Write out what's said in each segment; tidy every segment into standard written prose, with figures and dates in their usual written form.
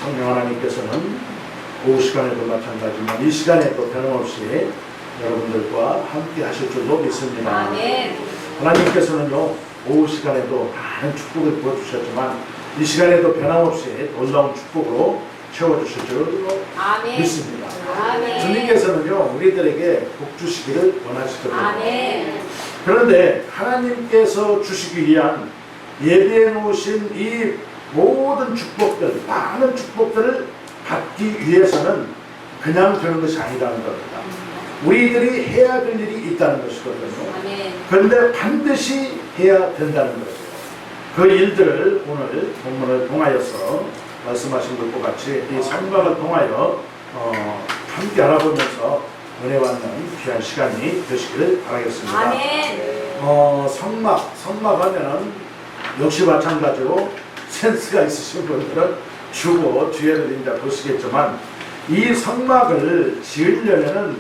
성령 하나님께서는 오후 시간에도 마찬가지지만 이 시간에 또 변함없이 여러분들과 함께 하실 줄로 믿습니다. 아멘. 하나님께서는요 오후 시간에도 많은 축복을 부어주셨지만 이 시간에도 변함없이 놀라운 축복으로 채워주실 줄로 아멘. 믿습니다. 아멘. 주님께서는요 우리들에게 복 주시기를 원하시거든요. 아멘. 그런데 하나님께서 주시기 위한 예비해 놓으신 이 모든 축복들, 많은 축복들을 받기 위해서는 그냥 되는 것이 아니라는 겁니다. 우리들이 해야 될 일이 있다는 것이거든요. 아멘. 그런데 반드시 해야 된다는 거죠. 그 일들을 오늘 본문을 통하여서 말씀하신 것과 같이 이 성막을 통하여 함께 알아보면서 은혜 받는 귀한 시간이 되시기를 바라겠습니다. 아멘. 성막 하면은 역시 마찬가지로 센스가 있으신 분들은 주고 뒤에를 이제 보시겠지만 이 성막을 지으려면은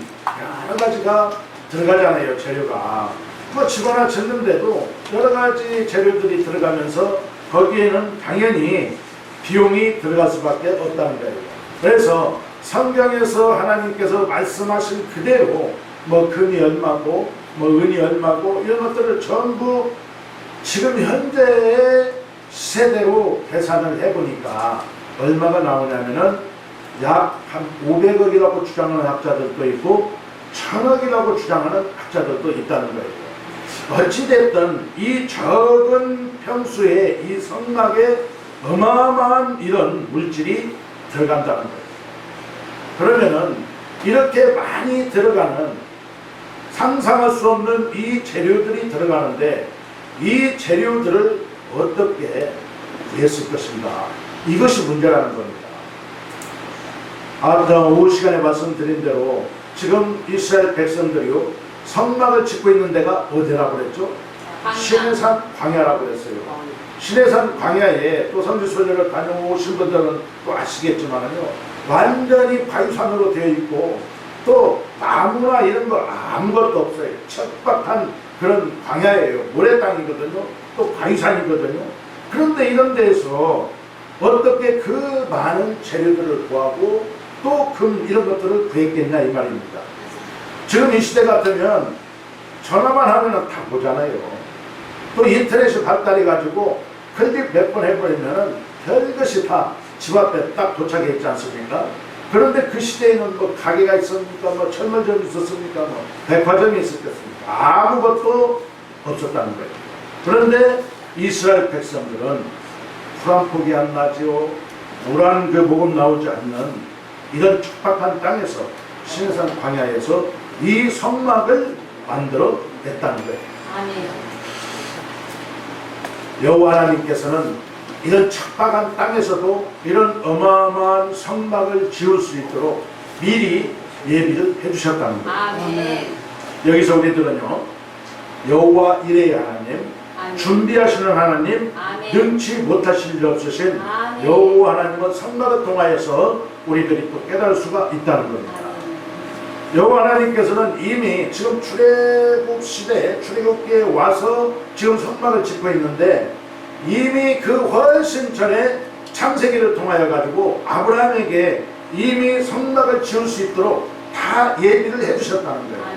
여러 가지가 들어가잖아요. 재료가 뭐 지거나 짓는데도 여러 가지 재료들이 들어가면서 거기에는 당연히 비용이 들어갈 수밖에 없다는 거예요. 그래서 성경에서 하나님께서 말씀하신 그대로 뭐 금이 얼마고 뭐 은이 얼마고 이런 것들을 전부 지금 현재의 시세대로 계산을 해보니까 얼마가 나오냐면은 약 한 500억이라고 주장하는 학자들도 있고 1000억이라고 주장하는 학자들도 있다는 거예요. 어찌됐든 이 적은 평수에 이 성막에 어마어마한 이런 물질이 들어간다는 거예요. 그러면은 이렇게 많이 들어가는 상상할 수 없는 이 재료들이 들어가는데 이 재료들을 어떻게 구했을 것인가, 이것이 문제라는 겁니다. 오후 시간에 말씀드린 대로 지금 이스라엘 백성들이요 성막을 짓고 있는 데가 어디라고 그랬죠? 시내산 광야라고 그랬어요. 시내산 광야에 또 성지순례를 다녀오신 분들은 또 아시겠지만요 완전히 바위산으로 되어 있고 또 나무나 이런 거 아무것도 없어요. 척박한 그런 광야예요. 모래 땅이거든요. 또 바위산이거든요. 그런데 이런 데에서 어떻게 그 많은 재료들을 구하고 또 금 이런 것들을 구했겠냐 이 말입니다. 지금 이 시대 같으면 전화만 하면 다 보잖아요. 또 인터넷이 발달해 가지고 클릭 몇 번 해버리면 별것이 다 집 앞에 딱 도착해 있지 않습니까? 그런데 그 시대에는 뭐 가게가 있었습니까? 뭐 철물점이 있었습니까? 뭐 백화점이 있었겠습니까? 아무것도 없었다는 거예요. 그런데 이스라엘 백성들은 풀 한 폭이 안 나지요. 물 한 그 모금 나오지 않는 이런 척박한 땅에서 시내산 광야에서 이 성막을 만들어 냈다는 거예요. 아멘. 여호와 하나님께서는 이런 척박한 땅에서도 이런 어마어마한 성막을 지을 수 있도록 미리 예비를 해주셨다는 거예요. 아멘. 여기서 우리들은요 여호와 이레의 하나님, 아멘. 준비하시는 하나님, 아멘. 능치 못하실 일 없으신 아멘. 여호와 하나님은 성막을 통하여서 우리들이 또 깨달을 수가 있다는 겁니다. 여호와 하나님께서는 이미 지금 출애굽 시대에 출애굽기에 와서 지금 성막을 짓고 있는데 이미 그 훨씬 전에 창세기를 통하여 가지고 아브라함에게 이미 성막을 지을 수 있도록 다 예비를 해주셨다는 거예요.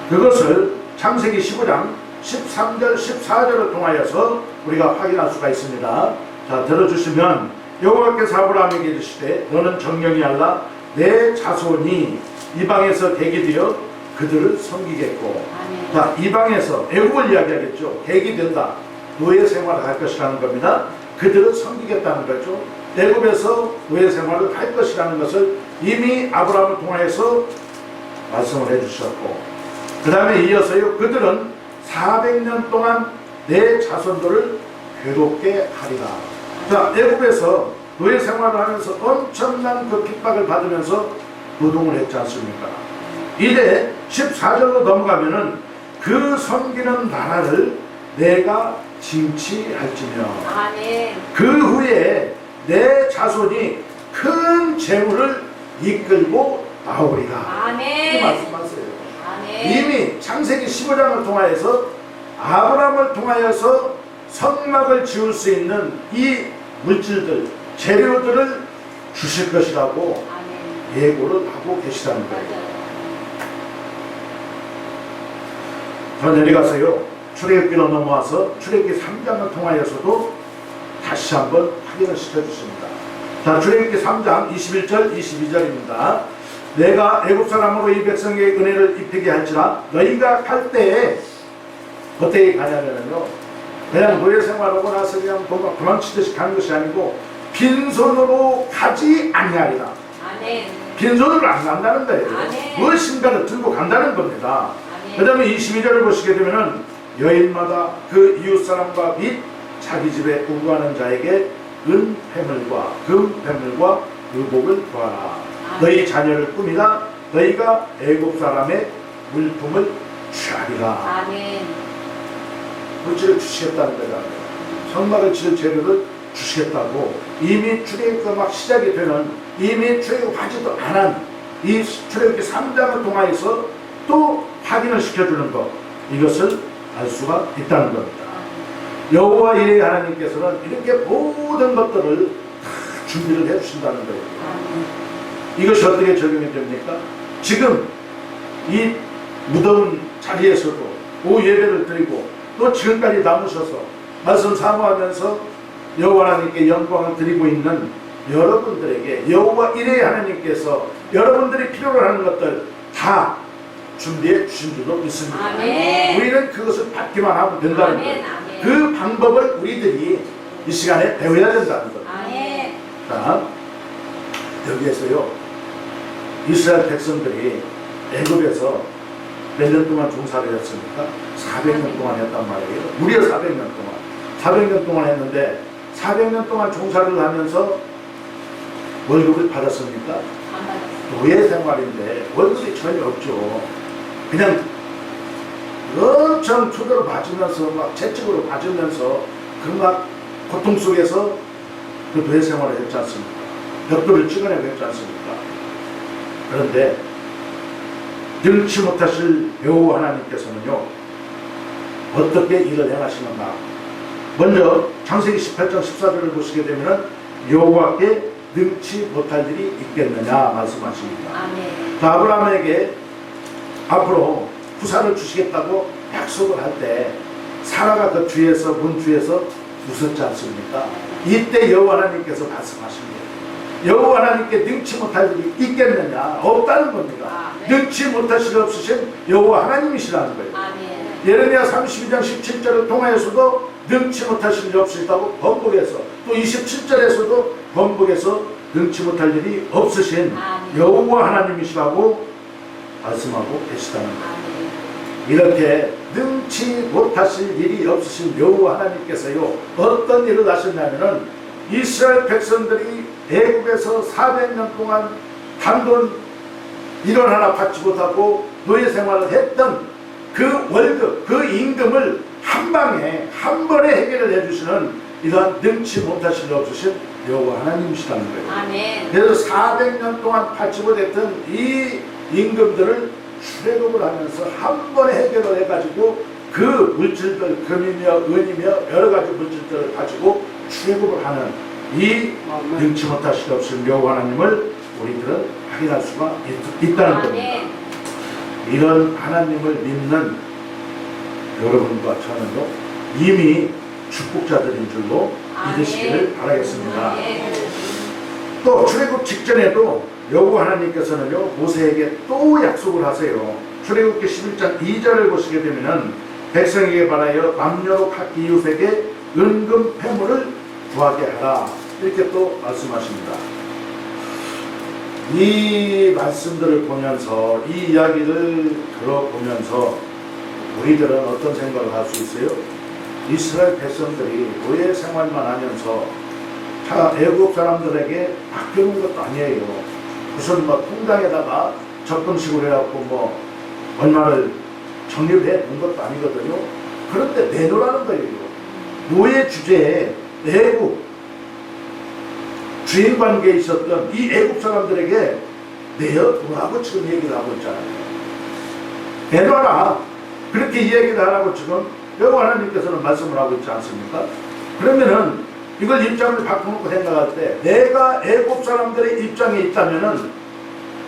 그것을 창세기 15장 13절 14절을 통하여서 우리가 확인할 수가 있습니다. 자, 들어주시면 여호와께서 아브라함에게 이르시되 너는 정령이 알라 내 자손이 이방에서 객이 되어 그들을 섬기겠고, 자, 이방에서 애굽을 이야기하겠죠. 객이 된다. 노예 생활을 할 것이라는 겁니다. 그들을 섬기겠다는 거죠. 애굽에서 노예 생활을 할 것이라는 것을 이미 아브라함을 통해서 말씀을 해주셨고, 그 다음에 이어서요 그들은 400년 동안 내 자손들을 괴롭게 하리라. 자, 애굽에서 노예 생활을 하면서 엄청난 그 핍박을 받으면서 노동을 했지 않습니까? 이제 14절로 넘어가면은 그 섬기는 나라를 내가 징치할지며 아멘. 그 후에 내 자손이 큰 재물을 이끌고 나오리라. 아멘. 이 말씀하세요. 아멘. 이미 창세기 15장을 통하여서 아브라함을 통하여서 성막을 지을 수 있는 이 물질들, 재료들을 주실 것이라고 아멘. 예고를 하고 계시다는 거예요. 맞아요. 더 내려가서요. 출애굽기로 넘어와서 출애굽기 3장을 통하여서도 다시 한번 확인을 시켜주십니다. 자, 출애굽기 3장 21절 22절입니다. 내가 애굽 사람으로 이 백성에게 은혜를 입히게 할지라 너희가 갈 때에 어떻게 가냐면요, 그냥 노예 생활하고 나서 그냥 도망치듯이 가는 것이 아니고 빈손으로 가지 아니하리라. 아멘. 빈손으로 안 간다는 거예요. 아멘. 무엇인가를 들고 간다는 겁니다. 아멘. 그 다음에 22절을 보시게 되면은 여인마다 그 이웃사람과 및 자기 집에 우구하는 자에게 은폐물과 금폐물과 의복을 구하라. 너희 자녀를 꾸미라. 너희가 애굽 사람의 물품을 취하리라. 아멘. 물질을 주시겠다는 거잖아요. 성막을 지을 재료를 주시겠다고. 이미 출애굽가 막 시작이 되는, 이미 출애굽하지도 않은 이 출애굽기 3장을 통하여서 또 확인을 시켜주는 것, 이것을 알 수가 있다는 겁니다. 여호와 이레 하나님께서는 이렇게 모든 것들을 다 준비를 해주신다는 거예요. 이것이 어떻게 적용이 됩니까? 지금 이 무더운 자리에서도 오후 예배를 드리고 또 지금까지 남으셔서 말씀 사모하면서 여호와 하나님께 영광을 드리고 있는 여러분들에게 여호와 이레 하나님께서 여러분들이 필요로 하는 것들 다 준비해 주신 줄로 믿습니다. 아멘. 우리는 그것을 받기만 하면 된다는 아멘. 거예요. 아멘. 그 방법을 우리들이 이 시간에 배워야 된다는 거예요. 아멘. 자, 여기에서요, 이스라엘 백성들이 애굽에서 몇 년 동안 종사를 했습니까? 400년 동안 했단 말이에요. 무려 400년 동안. 400년 동안 했는데 400년 동안 종사를 하면서 월급을 받았습니까? 안 받았어요. 노예 생활인데 월급이 전혀 없죠. 그냥 엄청 투도로 맞으면서 막 채찍으로 맞으면서 그 막 고통 속에서 그 노예 생활을 했지 않습니까? 벽돌을 찍어내고 했지 않습니까? 그런데 능치 못하실 여호와 하나님께서는요, 어떻게 일을 행하시는가? 먼저 창세기 18장 14절을 보시게 되면 여호와께 능치 못할 일이 있겠느냐 말씀하십니다. 아멘. 아브라함에게 앞으로 후사를 주시겠다고 약속을 할 때 사라가 그 뒤에서 문 뒤에서 웃었지 않습니까? 이때 여호와 하나님께서 말씀하십니다. 여호와 하나님께 능치 못할 일이 있겠느냐? 없다는 겁니다. 능치 못하실 없으신 여호와 하나님이시라는 거예요. 아멘. 예레미야 32장 17절을 통하여서도 능치 못하실 일이 없으시다고 번복해서, 또 27절에서도 번복해서 능치 못할 일이 없으신 아멘. 여호와 하나님이시라고 말씀하고 계시다는 거예요. 아멘. 이렇게 능치 못하실 일이 없으신 여호와 하나님께서요, 어떤 일을 하셨냐면은 이스라엘 백성들이 애굽에서 400년 동안 단돈 1원 하나 받지 못하고 노예 생활을 했던 그 월급, 그 임금을 한 방에 한 번에 해결을 해주시는 이러한 능치 못하실 일 없으신 여호와 하나님이시라는 거예요. 아멘. 그래서 400년 동안 받지 못했던 이 임금들을 출애굽을 하면서 한 번에 해결을 해가지고 그 물질들, 금이며 은이며 여러 가지 물질들을 가지고 출애굽을 하는 이 능치 못하실 일 없으신 여호와 하나님을 우리들은 확인할 수가 있다는 겁니다. 이런 하나님을 믿는 여러분과 저는요, 이미 축복자들인 줄로 믿으시기를 바라겠습니다. 또 출애굽 직전에도 여호와 하나님께서는요, 모세에게 또 약속을 하세요. 출애굽기 11장 2절을 보시게 되면은 백성에게 말하여 남녀로 각 이웃에게 은금 패물을 구하게 하라, 이렇게 또 말씀하십니다. 이 말씀들을 보면서, 이 이야기를 들어보면서 우리들은 어떤 생각을 할 수 있어요? 이스라엘 백성들이 노예 생활만 하면서 애국 사람들에게 맡겨놓은 것도 아니에요. 무슨 뭐 통장에다가 적금식으로 해갖고 뭐 얼마를 적립해 놓은 것도 아니거든요. 그런데 내놓으라는 거예요. 노예 주제에 애국 주인 관계에 있었던 이 애국 사람들에게 내어두라고 지금 얘기를 하고 있잖아요. 내놔라, 그렇게 이야기를 하라고 지금 여호와 하나님께서는 말씀을 하고 있지 않습니까? 그러면은 이걸 입장을 바꿔놓고 생각할 때 내가 애굽 사람들의 입장에 있다면은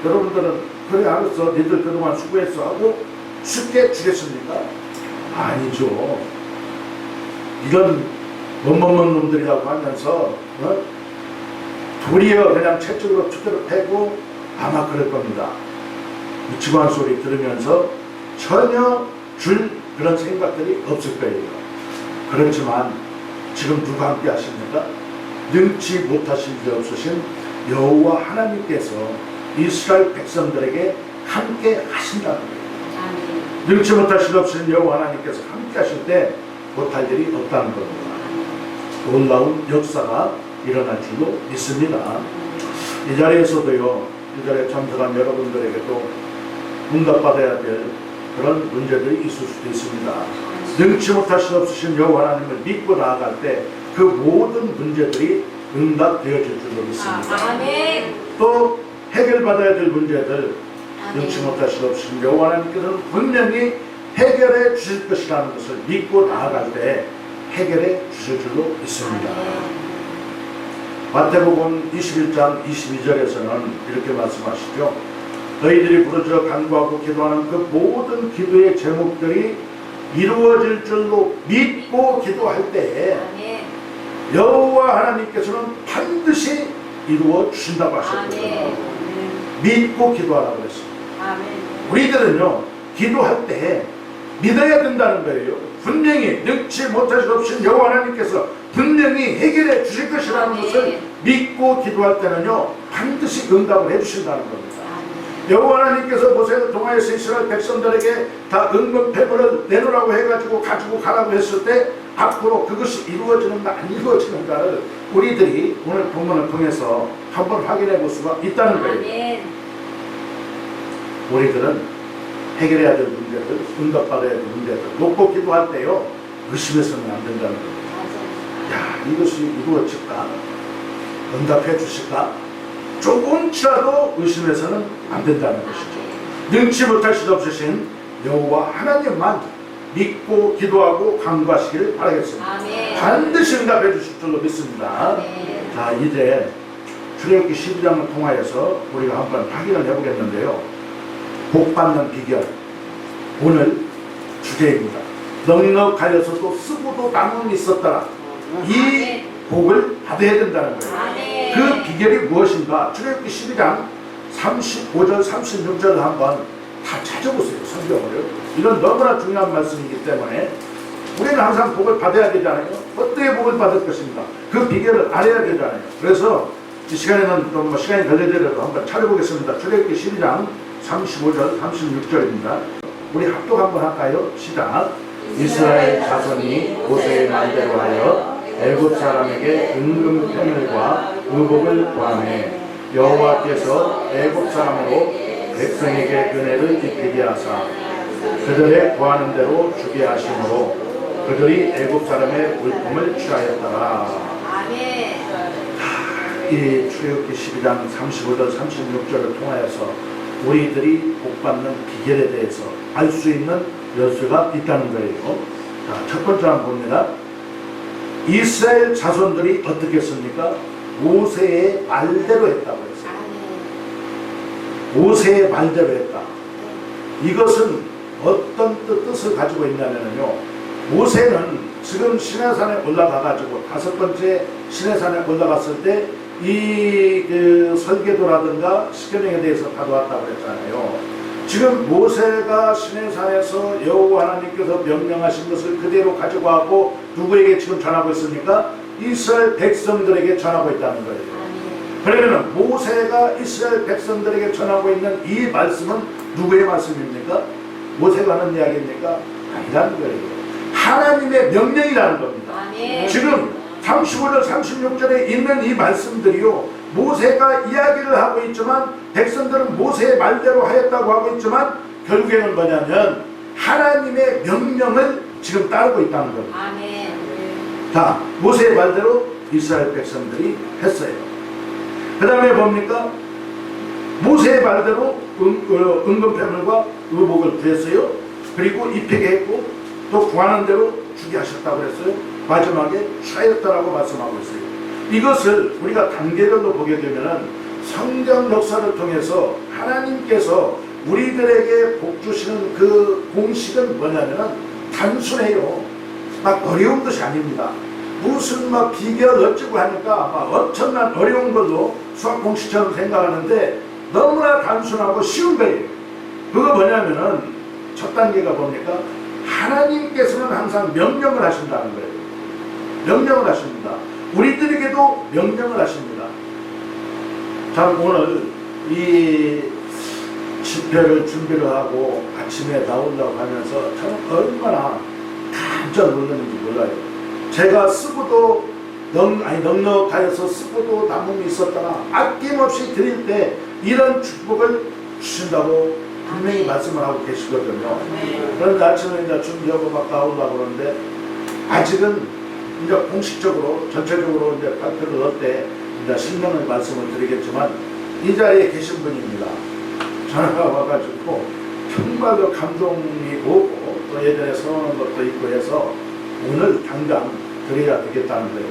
여러분들은 그래 알았어 니들 그동안 수고했어 하고 쉽게 주겠습니까? 아니죠. 이런 멋멋먼 놈들이라고 하면서 도리어 그냥 채찍으로 두드려 패고 아마 그럴 겁니다. 무치고한 소리 들으면서 전혀 줄 그런 생각들이 없을 거예요. 그렇지만 지금 누가 함께 하십니까? 능치 못하실 리 없으신 여호와 하나님께서 이스라엘 백성들에게 함께 하신다는 거예요. 능치 못하실 리 없으신 여호와 하나님께서 함께 하실 때 못할 일이 없다는 겁니다. 놀라운 역사가 일어날 줄로 믿습니다. 이 자리에서도요, 이 자리에 참석한 여러분들에게도 응답받아야 될 그런 문제들이 있을 수도 있습니다. 능치 못하실 수 없으신 여호와 하나님을 믿고 나아갈 때 그 모든 문제들이 응답되어질 줄로 믿습니다. 아멘. 또 해결받아야 될 문제들 아멘. 능치 못하실 수 없으신 여호와 하나님께서는 분명히 해결해 주실 것이라는 것을 믿고 나아갈 때 해결해 주실 줄로 믿습니다. 마태복음 21장 22절에서는 이렇게 말씀하시죠. 너희들이 부르짖어 간구하고 기도하는 그 모든 기도의 제목들이 이루어질 줄로 믿고 기도할 때에 여호와 하나님께서는 반드시 이루어 주신다고 하셨거든요. 믿고 기도하라고 했습니다. 우리들은요 기도할 때 믿어야 된다는 거예요. 분명히 능치 못할 수 없으신 여호와 하나님께서 분명히 해결해 주실 것이라는 것을 믿고 기도할 때는요 반드시 응답을 해 주신다는 겁니다. 여호와 하나님께서 모세를 통하여서 이스라엘 백성들에게 다 은근패물을 내놓으라고 해가지고 가지고 가라고 했을 때 앞으로 그것이 이루어지는가 안 이루어지는가를 우리들이 오늘 본문을 통해서 한번 확인해 볼 수가 있다는 거예요. 우리들은 해결해야 될 문제들, 응답받아야 될 문제들 놓고 기도할 때요 의심해서는 안 된다는 거예요. 야, 이것이 이루어질까? 응답해 주실까? 조금치라도 의심해서는 안 된다는 것이죠. 능치 못할 수 없으신 여호와 하나님만 믿고 기도하고 간구하시길 바라겠습니다. 반드시 응답해 주실 줄로 믿습니다. 자, 이제 출애굽기 12장을 통하여서 우리가 한번 확인을 해보겠는데요. 복받는 비결, 오늘 주제입니다. 넉넉하여서도 쓰고도 남음이 있었더라. 이 복을 받아야 된다는 거예요. 그 비결이 무엇인가? 출애굽기 12장 35절 36절을 한번 다 찾아보세요. 성경을요. 이건 너무나 중요한 말씀이기 때문에 우리는 항상 복을 받아야 되잖아요. 어떻게 복을 받을 것인가? 그 비결을 알아야 되잖아요. 그래서 이 시간에는 좀 시간이 걸리더라도 한번 찾아보겠습니다. 출애굽기 12장 35절 36절입니다. 우리 합독 한번 할까요? 시작. 이스라엘 자손이 모세의 말대로 하여 애굽 사람에게 은금패물과 의복을 구하매 여호와께서 애굽 사람으로 백성에게 은혜를 입히게 하사 그들의 구하는 대로 주게 하심으로 그들이 애굽 사람의 물품을 취하였더라. 이 출애굽기 12장 35절 36절을 통하여서 우리들이 복받는 비결에 대해서 알 수 있는 열쇠가 있다는 거예요. 자, 첫 번째 한번 봅니다. 이스라엘 자손들이 어떻게 했습니까? 모세의 말대로 했다고 했어요. 모세의 말대로 했다. 이것은 어떤 뜻을 가지고 있냐면요. 모세는 지금 시내산에 올라가가지고 다섯 번째 시내산에 올라갔을 때 이 설계도라든가 십계명에 대해서 가져왔다고 했잖아요. 지금 모세가 시내산에서 여호와 하나님께서 명령하신 것을 그대로 가지고 하고 누구에게 지금 전하고 있습니까? 이스라엘 백성들에게 전하고 있다는 거예요. 그러면 모세가 이스라엘 백성들에게 전하고 있는 이 말씀은 누구의 말씀입니까? 모세가 하는 이야기입니까? 아니라는 거예요. 하나님의 명령이라는 겁니다. 지금 35절 36절에 있는 이 말씀들이요 모세가 이야기를 하고 있지만 백성들은 모세의 말대로 하였다고 하고 있지만 결국에는 뭐냐면 하나님의 명령을 지금 따르고 있다는 겁니다. 자, 모세의 말대로 이스라엘 백성들이 했어요. 그 다음에 뭡니까? 모세의 말대로 은금패물과 의복을 구했어요. 그리고 입히게 했고 또 구하는 대로 주게 하셨다고 했어요. 마지막에 취하였다라고 말씀하고 있어요. 이것을 우리가 단계별로 보게 되면은 성경 역사를 통해서 하나님께서 우리들에게 복 주시는 그 공식은 뭐냐면은 단순해요. 막 어려운 것이 아닙니다. 무슨 막 비결 어쩌고 하니까 막 엄청난 어려운 걸로 수학 공식처럼 생각하는데 너무나 단순하고 쉬운 거예요. 그거 뭐냐면은 첫 단계가 뭡니까? 하나님께서는 항상 명령을 하신다는 거예요. 명령을 하십니다. 우리들에게도 명령을 하십니다. 참 오늘 이 집회를 준비를 하고 아침에 나오려고 하면서 참 얼마나 깜짝 놀랐는지 몰라요. 제가 쓰고도 넉넉하여서 쓰고도 남음이 있었다가 아낌없이 드릴 때 이런 축복을 주신다고 분명히 말씀을 하고 계시거든요. 그런데 아침에 이제 준비하고 막 나오려고 그러는데 아직은 이제 공식적으로 전체적으로 이제 발표를 할 때 이제 신명의 말씀을 드리겠지만 이 자리에 계신 분입니다. 전화가 와가지고 정말로 감동이 오고 또 예전에 서운한 것도 있고 해서 오늘 당장 드려야 되겠다는 거예요.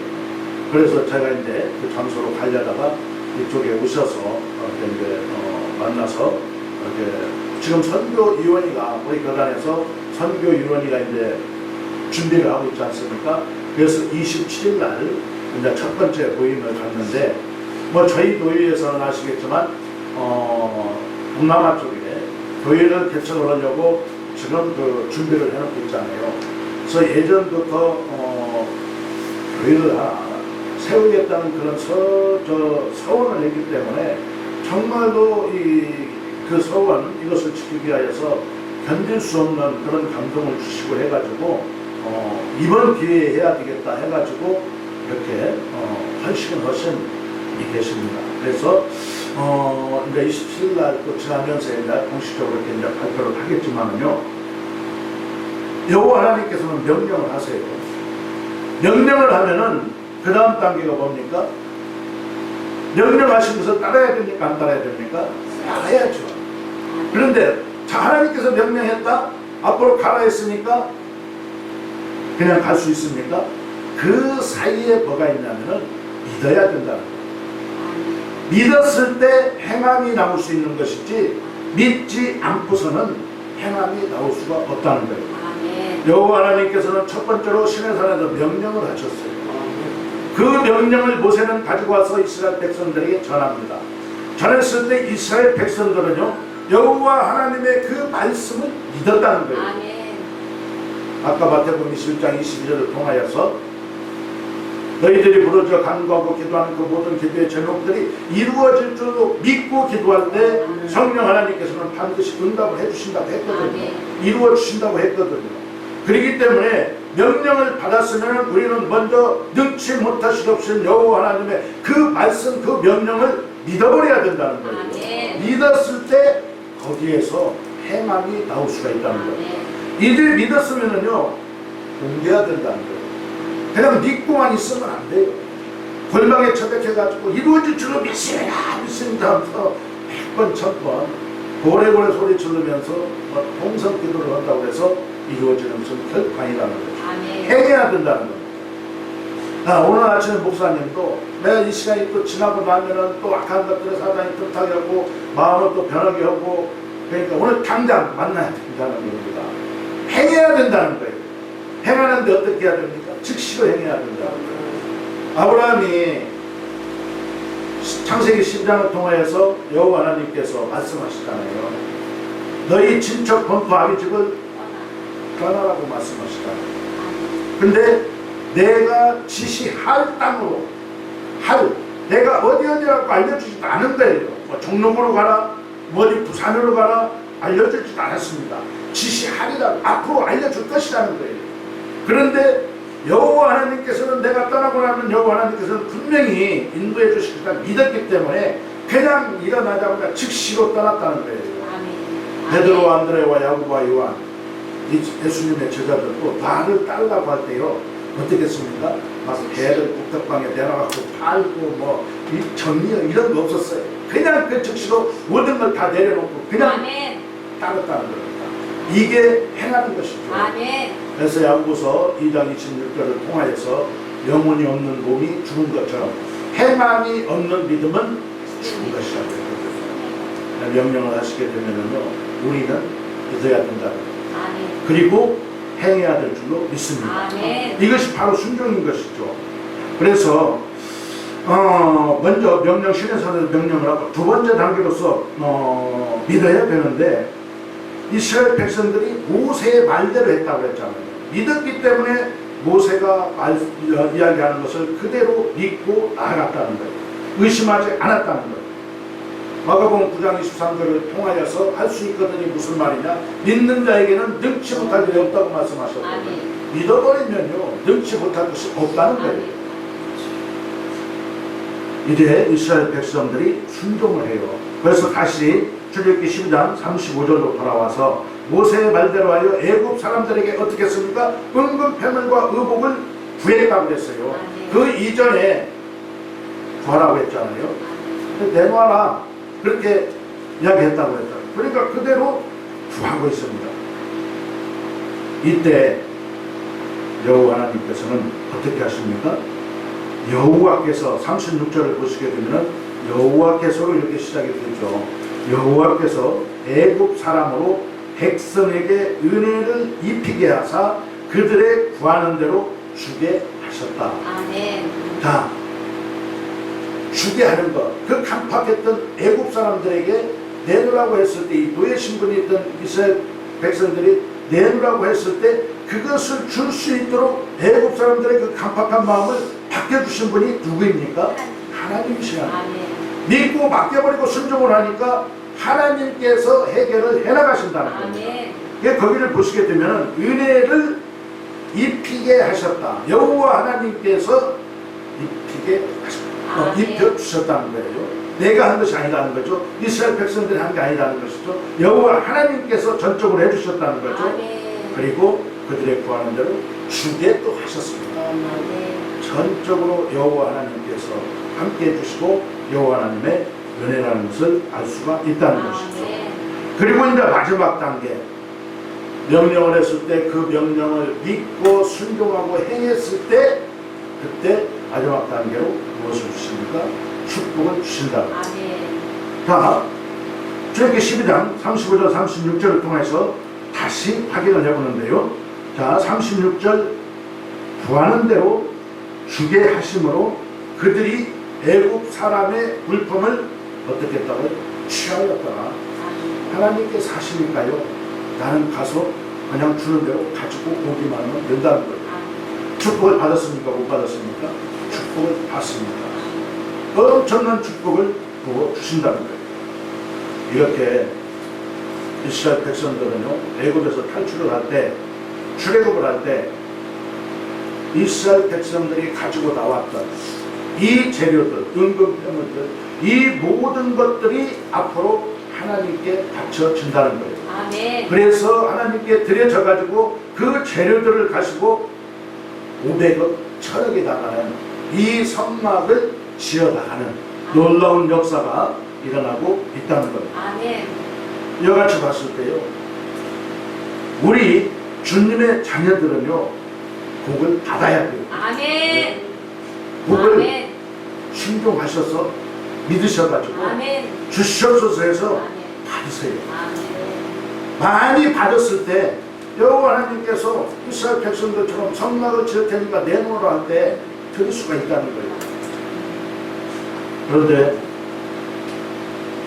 그래서 제가 이제 그 장소로 가려다가 이쪽에 오셔서 이제 만나서 이렇게 지금 선교위원회가 우리 교단에서 선교위원회가 이제 준비를 하고 있지 않습니까? 그래서 27일 날 이제 첫 번째 모임을 갔는데 뭐 저희 교회에서는 아시겠지만 동남아 쪽에 교회를 개척을 하려고 지금 그 준비를 해놓고 있잖아요. 그래서 예전부터 교회를 하나 세우겠다는 그런 서원을 했기 때문에 정말로 그 서원 이것을 지키기 위하여서 견딜 수 없는 그런 감동을 주시고 해가지고 이번 기회에 해야 되겠다 해가지고 이렇게 헌신을 하신 이 계십니다. 그래서 이제 27일 날 또 지나면서 이제 공식적으로 이렇게 이제 발표를 하겠지만은요, 여호와 하나님께서는 명령을 하세요. 명령을 하면은 그 다음 단계가 뭡니까? 명령하신 것을 따라야 됩니까? 안 따라야 됩니까? 따라야죠. 그런데 자, 하나님께서 명령했다? 앞으로 가라 했으니까 그냥 갈 수 있습니까? 그 사이에 뭐가 있냐면은 믿어야 된다는 거예요. 믿었을 때 행함이 나올 수 있는 것이지 믿지 않고서는 행함이 나올 수가 없다는 거예요. 여호와 하나님께서는 첫 번째로 시내산에서 명령을 하셨어요. 그 명령을 모세는 가지고 와서 이스라엘 백성들에게 전합니다. 전했을 때 이스라엘 백성들은요, 여호와 하나님의 그 말씀을 믿었다는 거예요. 아까 마태복음 21장 22절을 통하여서 너희들이 부르짖어 간구하고 기도하는 그 모든 기도의 제목들이 이루어질 줄로 믿고 기도할 때 성령 하나님께서는 반드시 응답을 해주신다고 했거든요. 이루어 주신다고 했거든요. 그렇기 때문에 명령을 받았으면 우리는 먼저 능치 못하시옵신 여호와 하나님의 그 말씀, 그 명령을 믿어버려야 된다는 거예요. 믿었을 때 거기에서 행함이 나올 수가 있다는 거예요. 이들 믿었으면은요, 옮겨야 된다는 거예요. 그냥 믿고만 있으면 안 돼요. 골방에 처박혀가지고 이루어질 줄로 믿습니다. 하면서 100번, 1000번 고래고래 소리 지르면서 동성 기도를 한다고 해서 이루어지는 것은 결코 아니라는 거죠. 행해야 된다는 거예요. 오늘 아침에 목사님도 내가 이 시간이 또 지나고 나면은 또 악한 것들을 사단이 뜻하게 하고 마음을 또 변하게 하고, 그러니까 오늘 당장 만나야 된다는 겁니다. 행해야 된다는 거예요. 행하는데 어떻게 해야 됩니까? 즉시로 행해야 된다는 거예요. 아브라함이 창세기 10장을 통하여서 여호와 하나님께서 말씀하시잖아요. 너희 친척 본토 아비집을 떠나라고 말씀하시잖아요. 근데 내가 지시할 땅으로 내가 어디라고 알려주지도 않은 거예요. 뭐 종로으로 가라, 뭐 어디 부산으로 가라 알려주지도 않았습니다. 지시하리라, 앞으로 알려줄 것이라는 거예요. 그런데 여호와 하나님께서는 내가 떠나고 나면 여호와 하나님께서는 분명히 인도해 주시겠다 믿었기 때문에 그냥 일어나자마자 즉시로 떠났다는 거예요. 베드로, 안드레와 야고보와 요한, 예수님의 제자들도 나를 따르라고 할 때요, 어떻게 했습니까? 막 배를 국덕방에 내놔갖고 팔고 뭐 정리요 이런 거 없었어요. 그냥 그 즉시로 모든 걸 다 내려놓고 그냥 따랐다는 겁니다. 이게 행하는 것이죠. 아멘. 그래서 야고보서 2장 26절을 통하여서 영혼이 없는 몸이 죽은 것처럼 행함이 없는 믿음은 죽은 것이라 그랬거든요. 명령을 하시게 되면요, 우리는 믿어야 된다. 아멘. 그리고 행해야 될 줄로 믿습니다. 아멘. 이것이 바로 순종인 것이죠. 그래서 먼저 명령, 신에서는 명령을 하고 두 번째 단계로서 믿어야 되는데, 이스라엘 백성들이 모세의 말대로 했다고 했잖아요. 믿었기 때문에 모세가 이야기하는 것을 그대로 믿고 나아갔다는 거예요. 의심하지 않았다는 거예요. 마가복음 9장 23절을 통하여서 할 수 있거든이 무슨 말이냐? 믿는 자에게는 능치 못할 일이 없다고 말씀하셨거든요. 믿어버리면요, 능치 못할 것이 없다는 거예요. 이제 이스라엘 백성들이 순종을 해요. 그래서 다시 출애굽기 12장 35절로 돌아와서 모세의 말대로 하여 애굽 사람들에게 어떻게 했습니까? 은금 패물과 의복을 구해가고 그랬어요. 그 이전에 구하라고 했잖아요. 내놔라, 그렇게 이야기했다고 했잖아요. 그러니까 그대로 구하고 있습니다. 이때 여호와 하나님께서는 어떻게 하십니까? 여호와께서 36절을 보시게 되면 여호와께서로 이렇게 시작이 되죠. 여호와께서 애굽 사람으로 백성에게 은혜를 입히게 하사 그들의 구하는 대로 주게 하셨다. 아멘. 자, 주게 하는 것, 그 간팍했던 애굽 사람들에게 내놓으라고 했을 때, 이 노예 신분이 있던 이스라엘 백성들이 내놓으라고 했을 때 그것을 줄 수 있도록 애굽 사람들의 그 간팍한 마음을 바뀌어주신 분이 누구입니까? 하나님이시라. 믿고 맡겨버리고 순종을 하니까 하나님께서 해결을 해나가신다는 거예요. 거기를 보시게 되면 은혜를 입히게 하셨다. 여호와 하나님께서 입히게 하셨다. 입혀주셨다는 거예요. 내가 한 것이 아니라는 거죠. 이스라엘 백성들이 한 게 아니라는 것이죠. 여호와 하나님께서 전적으로 해주셨다는 거죠. 그리고 그들의 구하는 대로 주게 또 하셨습니다. 전적으로 여호와 하나님께서 함께 해주시고 여호와 하나님의 은혜라는 것을 알 수가 있다는 것이죠. 그리고 이제 마지막 단계, 명령을 했을 때 그 명령을 믿고 순종하고 행했을 때, 그때 마지막 단계로 무엇을 주십니까? 축복을 주신다. 자, 출애굽기 12장 35절 36절을 통해서 다시 확인을 해보는데요. 자, 36절, 구하는 대로 주게 하심으로 그들이 애굽 사람의 물품을 어떻게 했다고요? 취하였더라. 하나님께서 하시니까요, 나는 가서 그냥 주는 대로 가지고 오기만 하면 된다는 거예요. 축복을 받았습니까? 못 받았습니까? 축복을 받습니다. 엄청난 축복을 주신다는 거예요. 이렇게 이스라엘 백성들은요, 애굽에서 탈출을 할 때, 출애굽을 할 때 이스라엘 백성들이 가지고 나왔던 이 재료들, 은금 패물들, 이 모든 것들이 앞으로 하나님께 바쳐진다는 거예요. 그래서 하나님께 드려져 가지고 그 재료들을 가지고 500억, 1000억에 달하는 이 성막을 지어나가는 놀라운 역사가 일어나고 있다는 겁니다. 이와같이 봤을 때요, 우리 주님의 자녀들은요, 복을 받아야 돼요. 복을 순종하셔서 믿으셔가지고 주시옵소서 해서 받으세요. 많이 받았을 때 여호와 하나님께서 이스라엘 백성들처럼 성막을 지을 테니까 내놓으라 할 때 드릴 수가 있다는 거예요. 그런데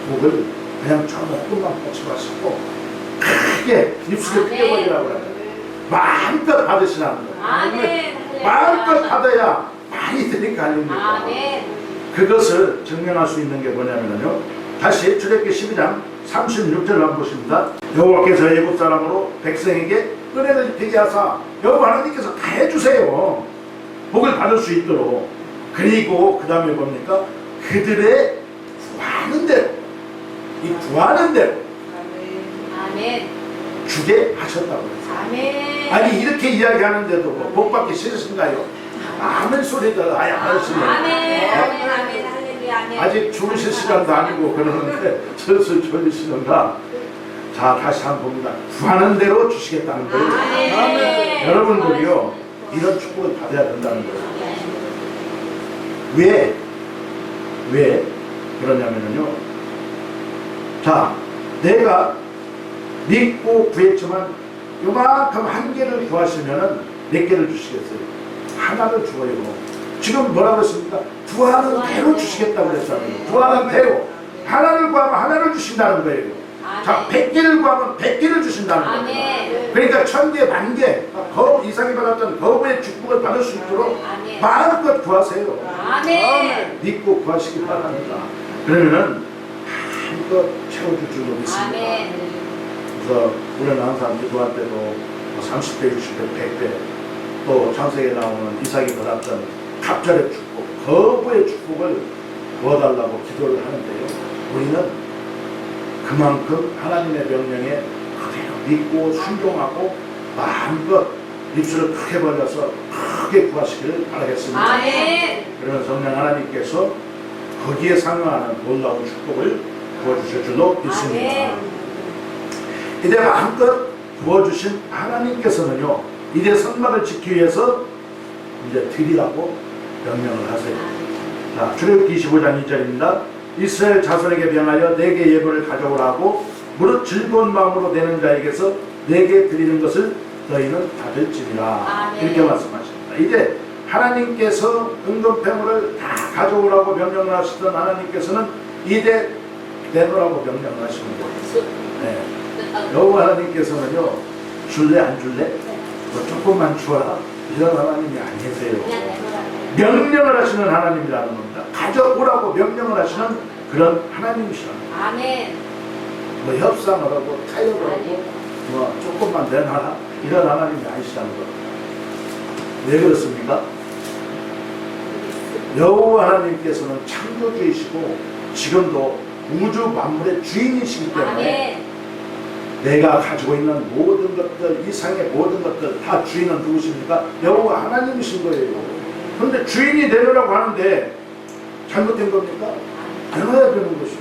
복을 그냥 조금만 뻗지 마시고 크게 입술에 크게 벌리라고 해요. 마음껏 받으시라는 거예요. 마음껏 받아야 많이 드릴 거 아닙니까? 그것을 증명할 수 있는 게 뭐냐면요, 다시 출애굽기 12장 36절을 한번 보십니다. 여호와께서 애굽 사람으로 백성에게 은혜를 입히게 하사, 여호와 하나님께서 다 해주세요. 복을 받을 수 있도록. 그리고 그 다음에 뭡니까? 그들의 구하는 대로, 이 구하는 대로 주게 하셨다고 했어요. 아니, 이렇게 이야기하는데도 복 받기 싫으신가요? 아멘 소리들 아예 안 하시네요. 아직 주무실 시간도 아니고 그러는데 슬슬 졸리시는가? 자, 다시 한번 봅니다. 구하는 대로 주시겠다는 거예요. 아멘. 여러분들이요, 이런 축복을 받아야 된다는 거예요. 왜 그러냐면요, 자, 내가 믿고 구했지만 요만큼 한 개를 구하시면은 몇 개를 주시겠어요? 하나를 주어요. 지금 뭐라고 했습니까? 구하는 대로 주시겠다고 그랬잖아요. 구하는 대로 하나를 구하면 하나를 주신다는 거예요. 자, 100개를 구하면 100개를 주신다는 겁니다. 아멘. 그러니까 1000개, 10,000개, 거 이상이 받았던 거부의 축복을 받을 수 있도록 아멘. 마음껏 구하세요. 아멘. 믿고 구하시기 바랍니다. 그러면은 한껏 채워줄 줄로 믿습니다. 아멘. 그래서 우리는 항상 기도할 때도 30배, 60배, 100배, 또 창세기에 나오는 이삭이 받았던 갑절의 축복, 거부의 축복을 구워달라고 기도를 하는데요. 우리는 그만큼 하나님의 명령에 그대로 믿고 순종하고 마음껏 입술을 크게 벌려서 크게 구하시기를 바라겠습니다. 아멘. 그러면 성령 하나님께서 거기에 상응하는 놀라운 축복을 부어주실 줄로 믿습니다. 아멘. 이제 마음껏 부어주신 하나님께서는요, 이제 선막을 지키기 위해서 이제 드리라고 명령을 하세요. 자, 출애굽기 25장 2절입니다. 이스라엘 자손에게 명하여 내게 예물을 가져오라고 무릇 즐거운 마음으로 내는 자에게서 내게 드리는 것을 너희는 받을지니라. 아멘. 이렇게 말씀하십니다. 이제 하나님께서 은금패물을 다 가져오라고 명령을 하시던 하나님께서는 이제 내놓으라고 명령을 하시는 거예요. 네. 여호와 하나님께서는요, 줄래 안 줄래? 뭐 조금만 주어라, 이런 하나님이 아니세요. 명령을 하시는 하나님이라는 겁니다. 가져오라고 명령을 하시는 그런 하나님이시라는 거예요. 아멘. 뭐 협상을 하고 타협을 하고 뭐 조금만 내놔라, 이런 하나님이 아니시라는 거예요. 왜 그렇습니까? 여호와 하나님께서는 창조주이시고 지금도 우주 만물의 주인이시기 때문에 아멘. 내가 가지고 있는 모든 것들, 이 상의 모든 것들 다 주인은 누구십니까? 여호와 하나님이신 거예요. 그런데 주인이 되려고 하는데 잘못된 겁니까? 되어야 되는 것이죠.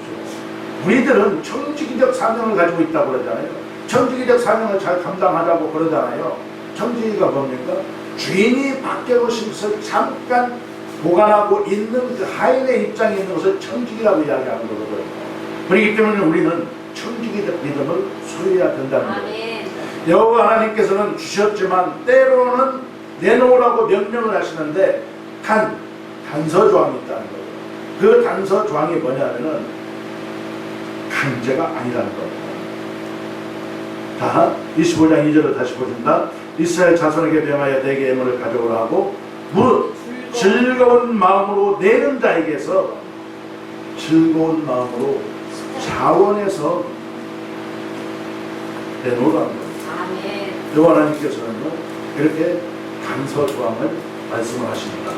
우리들은 청지기적 사명을 가지고 있다고 그러잖아요. 청지기적 사명을 잘 감당하자고 그러잖아요. 청지기가 뭡니까? 주인이 밖에 오신 것을 잠깐 보관하고 있는 그 하인의 입장에 있는 것을 청지기라고 이야기하는 거거든요. 그렇기 때문에 우리는 청지기적 믿음을 소유해야 된다는 거예요. 아멘. 여호와 하나님께서는 주셨지만 때로는 내놓으라고 명령을 하시는데 단서조항이 있다는 거예요. 그 단서조항이 뭐냐면은 강제가 아니라는 겁니다. 자, 25장 2절을 다시 보신다. 이스라엘 자손에게 명하여 내게 예물을 가져오라 하고 무릇 즐거운 마음으로 내는 자에게서 즐거운 마음으로 자원해서 내놓으라는 거예요. 아멘. 여호와 하나님께서는요, 이렇게 단서조항을 말씀을 하십니다.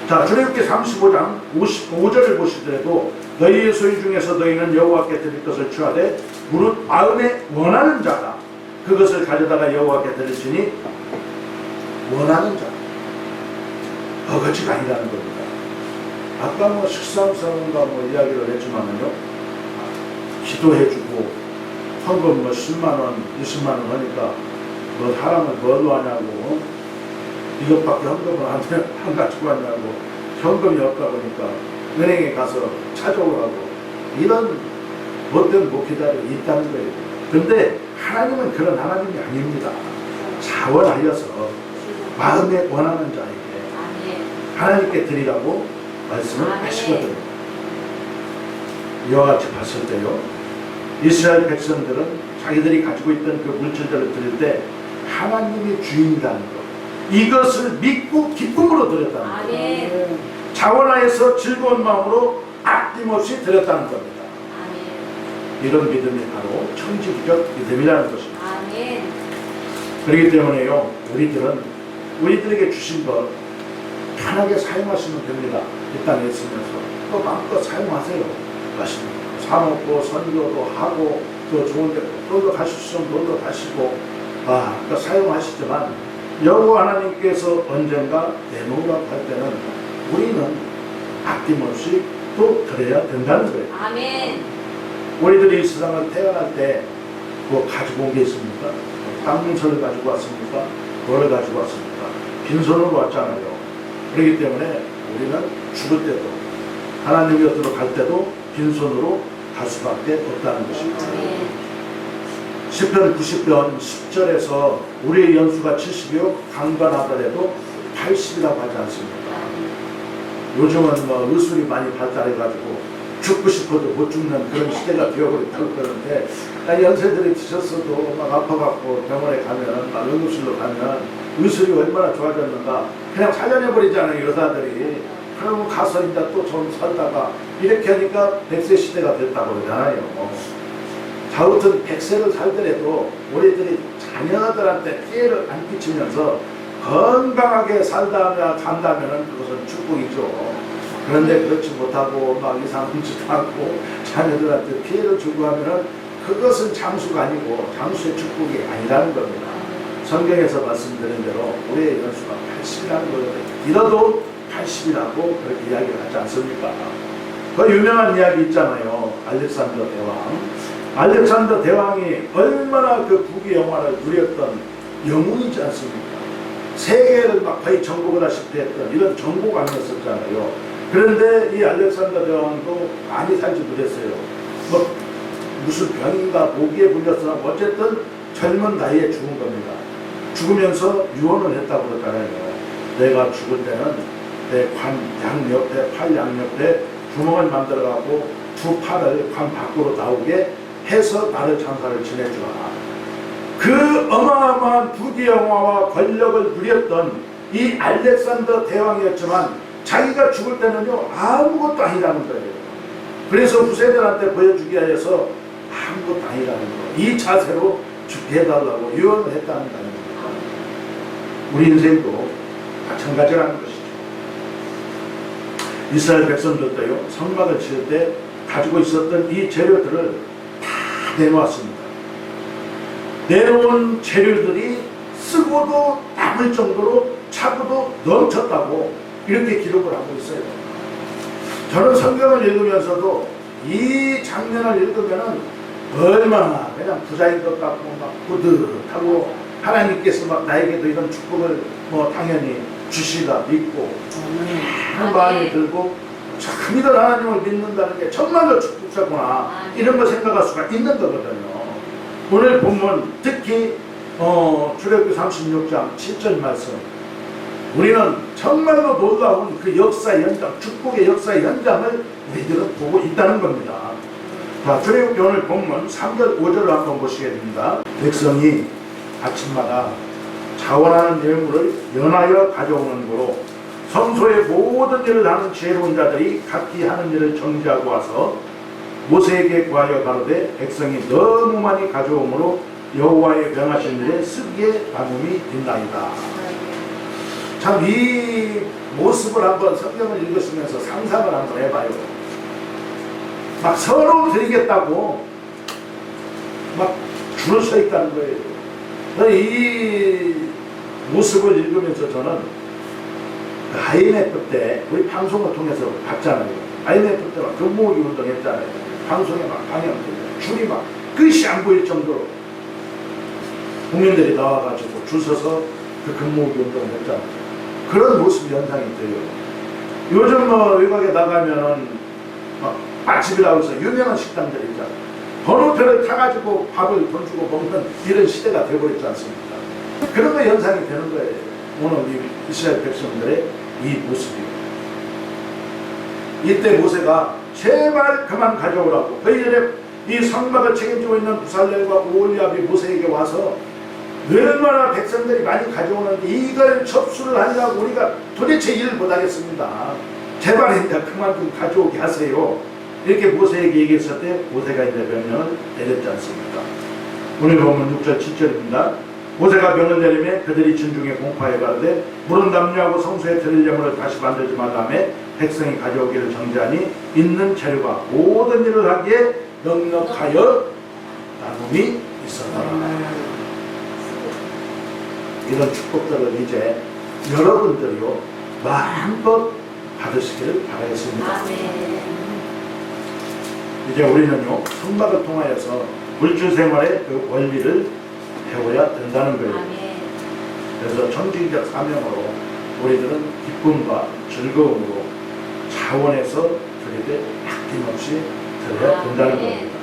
자, 출애굽기 35장 55절을 보시더라도 너희의 소유 중에서 너희는 여호와께 드릴 것을 취하되 무릇 마음에 원하는 자가 그것을 가져다가 여호와께 드릴지니 원하는 자, 허거지가 아니라는 겁니다. 아까 뭐 식상사원과 뭐 이야기를 했지만은요, 기도해주고 헌금 뭐 10만원, 20만원 하니까 뭐 사람을 뭘로 하냐고, 이것밖에 헌금을 안 가지고 왔냐고, 현금이 없다 보니까 은행에 가서 찾아오라고, 이런 못된 목회자들이 있다는 거예요. 근데 하나님은 그런 하나님이 아닙니다. 자원하여서 마음에 원하는 자에게 하나님께 드리라고 말씀을 하시거든요. 이와 같이 봤을 때요, 이스라엘 백성들은 자기들이 가지고 있던 그 물질들을 드릴 때 하나님이 주인이라는 것, 이것을 믿고 기쁨으로 드렸다는 거예요. 자원하여서 즐거운 마음으로 아낌없이 드렸다는 겁니다. 이런 믿음이 바로 청지기적 믿음이라는 것입니다. 그렇기 때문에요, 우리들에게 주신 것 편하게 사용하시면 됩니다. 이 땅에 있으면서 또 마음껏 사용하세요. 맛있는 거 사먹고 선교도 하고 또 좋은 데 놀러 가실 수 있으면 놀러 가시고, 그러니까 사용하시지만 여호와 하나님께서 언젠가 내놓으라고 할 때는 우리는 아낌없이 또 드려야 된다는 거예요. 아멘. 우리들이 이 세상을 태어날 때 뭐 가지고 온 게 있습니까? 땅문서를 가지고 왔습니까? 뭘 가지고 왔습니까? 빈손으로 왔잖아요. 그렇기 때문에 우리는 죽을 때도 하나님 곁으로 갈 때도 빈손으로 갈 수밖에 없다는 것입니다. 시편 90편 10절에서 우리의 연수가 70이요 강건하더라도 80이라고 하지 않습니까? 요즘은 뭐 의술이 많이 발달해가지고 죽고 싶어도 못 죽는 그런 시대가 되어버렸다고 그러는데, 연세들이 드셨어도 막 아파갖고 병원에 가면, 막 응급실로 가면 의술이 얼마나 좋아졌는가. 그냥 살려내버리잖아요, 여자들이. 그러면 가서 이제 또 좀 살다가 이렇게 하니까 100세 시대가 됐다고 그러잖아요. 자, 아무튼 100세를 살더라도 우리들이 자녀들한테 피해를 안 끼치면서 건강하게 살다가 간다면 그것은 축복이죠. 그런데 그렇지 못하고 막 이상한 짓 하고 자녀들한테 피해를 주고 하면은 그것은 장수가 아니고 장수의 축복이 아니라는 겁니다. 성경에서 말씀드린 대로 우리의 연수가 80이라는 거예요. 이러도 80이라고 그렇게 이야기를 하지 않습니까? 그 유명한 이야기 있잖아요. 알렉산더 대왕. 알렉산더 대왕이 얼마나 그 부귀 영화를 누렸던 영웅이지 않습니까? 세계를 막 거의 정복을 하시게 했던 이런 정복왕이었었잖아요. 그런데 이 알렉산더 대왕도 많이 살지 못했어요. 뭐 무슨 병인가 모기에 물렸으나 어쨌든 젊은 나이에 죽은 겁니다. 죽으면서 유언을 했다고 그러잖아요. 내가 죽을 때는 내 관 양옆에, 팔 양옆에 구멍을 만들어가고 두 팔을 관 밖으로 나오게 해서 나를 장사를 지내주라. 그 어마어마한 부귀영화와 권력을 누렸던 이 알렉산더 대왕이었지만 자기가 죽을 때는요 아무것도 아니라는 거예요. 그래서 후세들한테 보여주기 위해서 아무것도 아니라는 거예요. 이 자세로 죽게 해달라고 유언을 했다는 겁니다. 우리 인생도 마찬가지라는 것이죠. 이스라엘 백성들도요 성막을 지을 때 가지고 있었던 이 재료들을 다 내놓았습니다. 내놓은 재료들이 쓰고도 남을 정도로 차고도 넘쳤다고 이렇게 기록을 하고 있어요. 저는 성경을 읽으면서도 이 장면을 읽으면은 얼마나 그냥 부자인 것 같고 막 뿌듯하고 하나님께서 막 나에게도 이런 축복을 뭐 당연히 주시다 믿고 하는 마음이 들고 참 이런 하나님을 믿는다는 게 정말로 축복자구나 이런 걸 생각할 수가 있는 거거든요. 오늘 본문 특히 출애굽기 36장 7절 말씀, 우리는 정말로 놀라운 그 역사의 현장, 축복의 역사의 현장을 우리들은 보고 있다는 겁니다. 자, 출애굽기 오늘 본문 3절 5절을 한번 보시겠습니다. 백성이 아침마다 자원하는 일물을 연하여 가져오는 거로 성소의 모든 일을 하는 지혜로운 자들이 각기 하는 일을 정지하고 와서 모세에게 구하여 가로되 백성이 너무 많이 가져오므로 여호와의 명하신 일에 쓰기에 남음이 있나이다. 참 이 모습을 한번 성경을 읽으시면서 상상을 한번 해봐요. 막 서로 드리겠다고 막 줄을 서 있다는 거예요. 이 모습을 읽으면서 저는 IMF 때 우리 방송을 통해서 봤잖아요. IMF 때 막 금모으기 운동 했잖아요. 방송에 막 방영되고 줄이 막 끝이 안 보일 정도로 국민들이 나와가지고 줄 서서 그 금모으기 운동을 했잖아요. 그런 모습 연상이 돼요. 요즘 뭐 외곽에 나가면은 막 맛집이라고 해서 유명한 식당들이 있잖아요. 번호표를 타가지고 밥을 돈 주고 먹는 이런 시대가 되어버렸지 않습니까? 그런 거 연상이 되는 거예요. 오늘 이 이스라엘 백성들의 이 모습이요. 이때 모세가 제발 그만 가져오라고. 그 일에 이 성막을 책임지고 있는 부살렐과 오홀리압이 모세에게 와서 얼마나 백성들이 많이 가져오는데 이걸 접수를 하려고 우리가 도대체 일을 못하겠습니다. 제발 이제 그만 좀 가져오게 하세요. 이렇게 모세에게 얘기했을 때 모세가 이제 명령을 내렸지 않습니까? 오늘 보면 6절 7절입니다. 모세가 명을 내리매 그들이 진중에 공파해 가로되 물은 담요하고 성소에 드릴 예물을 다시 만들지 말라매 백성이 가져오기를 정지하니 있는 재료가 모든 일을 하기에 넉넉하여 남음이 있었더라. 이런 축복들을 이제 여러분들이요 마음껏 받으시기를 바라겠습니다. 아멘. 이제 우리는요 성막을 통하여서 물질 생활의 그 원리를 배워야 된다는 거예요. 아멘. 그래서 청지기적 사명으로 우리들은 기쁨과 즐거움으로 자원해서 드리되 아낌없이 드려야 된다는 겁니다.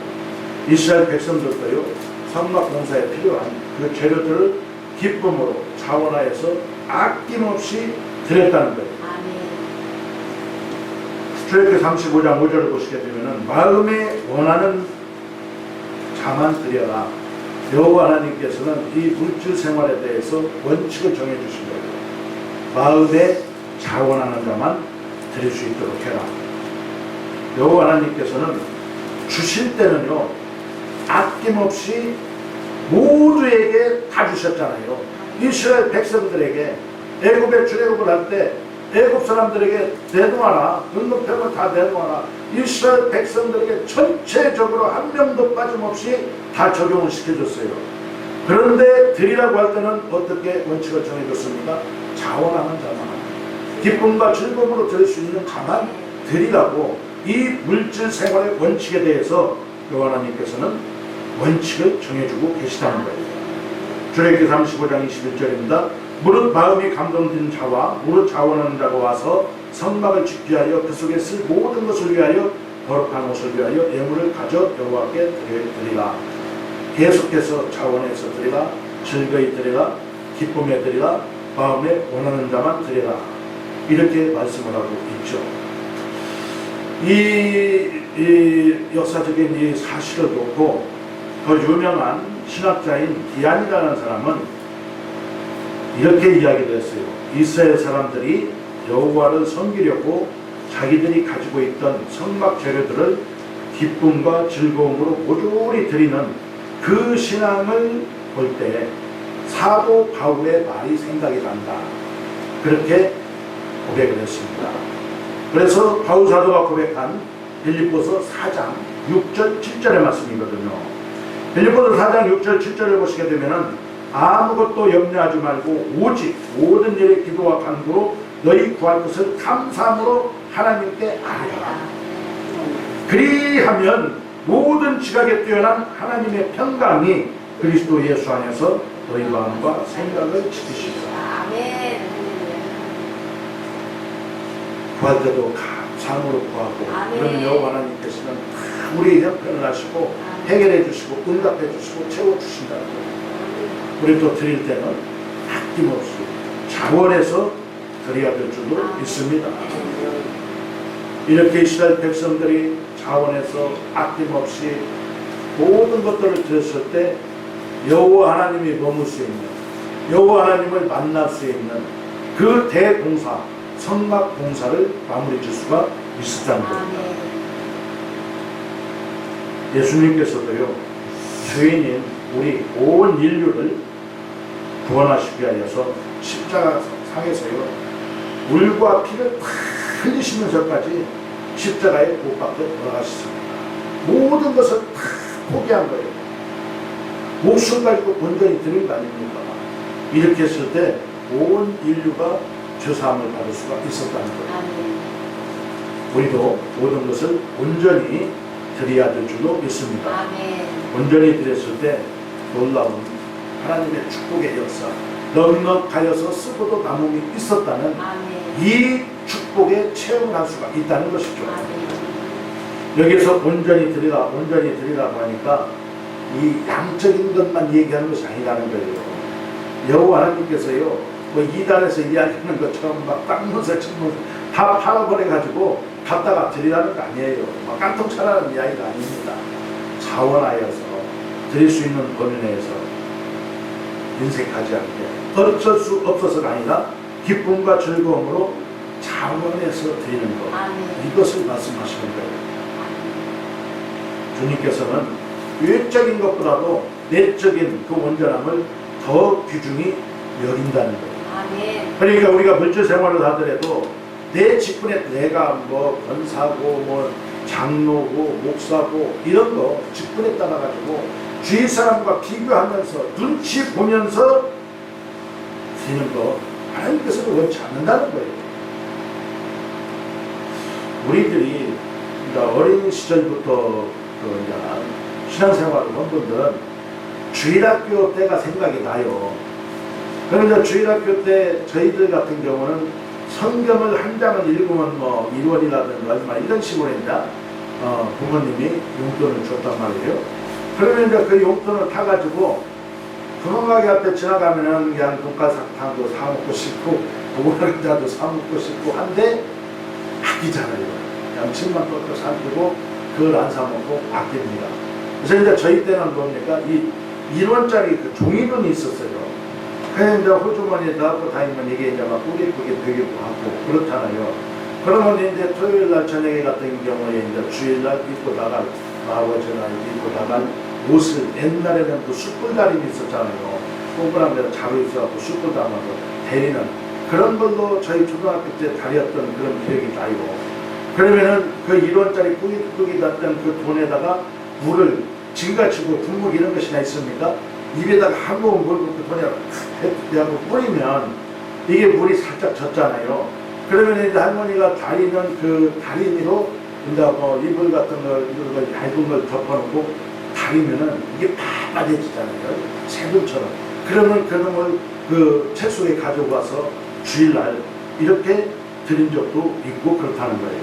이스라엘 백성들도요, 성막 공사에 필요한 그 재료들을 기쁨으로 자원하여서 아낌없이 드렸다는 거예요. 아멘. 출애굽기 35장 5절을 보시게 되면은 마음에 원하는 자만 드려라. 여호와 하나님께서는 이 물질 생활에 대해서 원칙을 정해 주신 거예요. 마음에 자원하는 자만 드릴 수 있도록 해라. 여호와 하나님께서는 주실 때는요, 아낌없이 모두에게 다 주셨잖아요. 이스라엘 백성들에게 애굽에 출애굽을 할 때 애굽 사람들에게 내놓아라, 등록표를 다 내놓아라. 이스라엘 백성들에게 전체적으로 한 명도 빠짐없이 다 적용을 시켜줬어요. 그런데 드리라고 할 때는 어떻게 원칙을 정해줬습니까? 자원하는 자만, 기쁨과 즐거움으로 드릴 수 있는 자만 드리라고 이 물질 생활의 원칙에 대해서 여호와 하나님께서는 원칙을 정해주고 계시다는 거예요. 출애굽기 35장 21절입니다. 무릇 마음이 감동된 자와 무릇 자원하는 자가 와서 성막을 짓기 위하여 그 속에 쓸 모든 것을 위하여 거룩한 옷을 위하여 예물을 가져 여호와께 드리라. 계속해서 자원해서 드리라, 즐거이 드리라, 기쁨에 드리라, 마음에 원하는 자만 드리라. 이렇게 말씀을 하고 있죠. 이 역사적인 이 사실을 놓고 더 유명한 신학자인 디안이라는 사람은 이렇게 이야기를 했어요. 이스라엘 사람들이 여호와를 섬기려고 자기들이 가지고 있던 성막 재료들을 기쁨과 즐거움으로 모조리 드리는 그 신앙을 볼 때 사도 바울의 말이 생각이 난다. 그렇게 고백을 했습니다. 그래서 바울 사도가 고백한 빌립보서 4장 6절 7절의 말씀이거든요. 빌립보서 4장 6절 7절을 보시게 되면은 아무것도 염려하지 말고 오직 모든 일에 기도와 간구로 너희 구할 것을 감사함으로 하나님께 아뢰라. 그리하면 모든 지각에 뛰어난 하나님의 평강이 그리스도 예수 안에서 너희 마음과 생각을 지키시리라. 아멘. 구할 때도 감사함으로 구하고, 아멘. 그럼 여호와 하나님께서는 다 우리의 형편을 하시고 해결해 주시고 응답해 주시고 채워 주신다고. 우리 또 드릴 때는 아낌없이 자원해서 드려야 될 줄도 있습니다. 이렇게 이스라엘 백성들이 자원해서 아낌없이 모든 것들을 드렸을 때 여호와 하나님이 머물 수 있는, 여호와 하나님을 만날 수 있는 그 대공사, 성막 공사를 마무리 질 수가 있었다는 겁니다. 예수님께서도요, 죄인인 우리 온 인류를 구원하시기 위하여서 십자가 상에서요, 물과 피를 다 흘리시면서까지 십자가에 못 박혀 돌아가셨습니다. 모든 것을 다 포기한 거예요. 목숨 가지고 온전히 드린 거 아닙니까? 이렇게 했을 때 온 인류가 죄사함을 받을 수가 있었다는 거예요. 우리도 모든 것을 온전히 드려야 될 줄도 있습니다. 온전히 드렸을 때 놀라운 하나님의 축복의 역사, 넉넉하여서 쓰고도 남음이 있었다는 이 축복에 체험할 수가 있다는 것이죠. 여기서 온전히 드리라, 온전히 드리라고 하니까 이 양적인 것만 얘기하는 것이 아니라는 거예요. 여호와 하나님께서요, 뭐 이단에서 이야기하는 것처럼 막 깡문서 천문서 다 팔아버려가지고 갖다가 드리라는 거 아니에요. 막 깡통 차라는 이야기가 아닙니다. 자원하여서 드릴 수 있는 범위 내에서 인색하지 않게, 어쩔 수 없어서가 아니라 기쁨과 즐거움으로 자원해서 드리는 것, 이것을 말씀하시는 거예요. 주님께서는 외적인 것보다도 내적인 그 온전함을 더 귀중히 여긴다는 거예요. 그러니까 우리가 물질 생활을 하더라도 내 직분에 내가 뭐 권사고 뭐 장로고 목사고 이런 거 직분에 따라 가지고 주위 사람과 비교하면서 눈치 보면서 드리는 거 하나님께서도 원치 않는다는 거예요. 우리들이 그러니까 어린 시절부터 신앙생활을 한 분들은 주일학교 때가 생각이 나요. 그런데 주일학교 때 저희들 같은 경우는 성경을 한 장을 읽으면 뭐 1원이라든가 얼마 이런 식으로 이제 부모님이 용돈을 줬단 말이에요. 그러면 이제 그 용돈을 타가지고 부모가게 앞에 지나가면은 그냥 돈가스탕도 사 먹고 싶고 도구과자도 사 먹고 싶고 한데 아끼잖아요. 그냥 침만 똘똘 삼키고 그걸 안 사 먹고 아낍니다. 그래서 이제 저희 때는 뭡니까? 이 1원짜리 그 종이돈이 있었어요. 그냥 이제 호주머니에다 하고 다니면 이게 이제 막 꾸깃꾸깃 되기도 하고 그렇잖아요. 그러면 이제 토요일 날 저녁에 같은 경우에 이제 주일날 입고 나갈 아버지나 입고 나갈 옷을 옛날에는 그 숯불다림이 있었잖아요. 동그란 데다 자루 있어갖고 숯불 담아서 데리는 그런 걸로 저희 초등학교 때 다녔던 그런 기억이 나요. 그러면은 그 1원짜리 꾸깃꾸깃 났던 그 돈에다가 물을 지금같이 뭐 국물 이런 것이나 있습니까? 입에다가 한 모금 물고 그 돈에 하고 뿌리면 이게 물이 살짝 젖잖아요. 그러면 이제 할머니가 다리는 그 다리미로 이제 뭐 이불 같은 걸 얇은 걸 덮어놓고 다리면은 이게 다 빠져지잖아요. 새들처럼. 그러면 그놈을 그 책 속에 가지고 와서 주일날 이렇게 드린 적도 있고 그렇다는 거예요.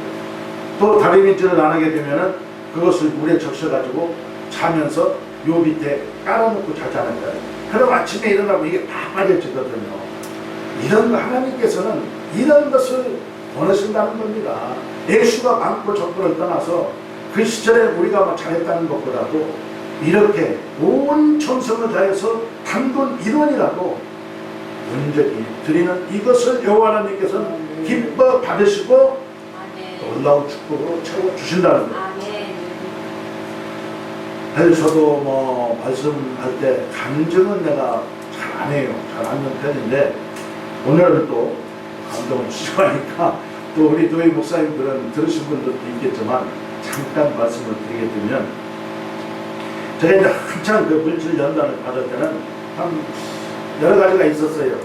또 다리미질을 안 하게 되면은 그것을 물에 적셔가지고 자면서 요 밑에 깔아놓고 자자는 거예요. 그럼 아침에 일어나면 이게 다 빠져지거든요. 이런 거 하나님께서는 이런 것을 원하신다는 겁니다. 액수가 많고 적고를 떠나서 그 시절에 우리가 막 잘했다는 것보다도 이렇게 온 정성을 다해서 단돈 1원이라도 온전히 드리는 이것을 여호와 하나님께서는 기뻐 받으시고 놀라운 축복으로 채워주신다는 거예요. 그래서 저도 뭐 말씀할 때 감정은 내가 잘 안 해요. 잘 안 하는 편인데 오늘은 또 감동을 주시고 하니까 또 우리 도희 목사님들은 들으신 분들도 있겠지만 잠깐 말씀을 드리게 되면 제가 이제 한창 그 물질 연단을 받을 때는 한 여러 가지가 있었어요.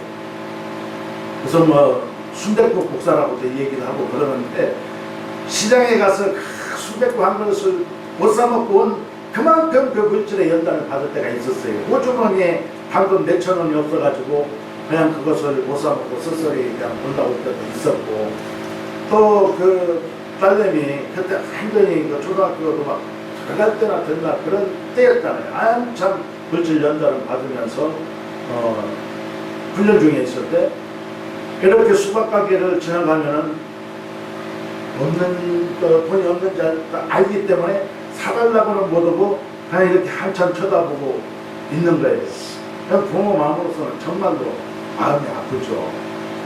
그래서 뭐 순댓국 목사라고도 얘기를 하고 그러는데 시장에 가서 그 순댓국 한 그릇을 못 사 먹고 온 그만큼 그 물질의 연단을 받을 때가 있었어요. 호주머니에 단돈 몇천 원이 없어가지고 그냥 그것을 못 사 먹고 쓸쓸히 그냥 본다 올 때도 있었고 또 그 딸내미 그때 완전히 그 초등학교도 막 들어갈 때나 된다 그런 때였잖아요. 한참 물질 연단을 받으면서 훈련 중에 있을 때 이렇게 수박 가게를 지나가면은 없는 돈이 없는지 알기 때문에 사달라고는 못하고 그냥 이렇게 한참 쳐다보고 있는 거예요. 그냥 부모 마음으로서는 정말로 마음이 아프죠.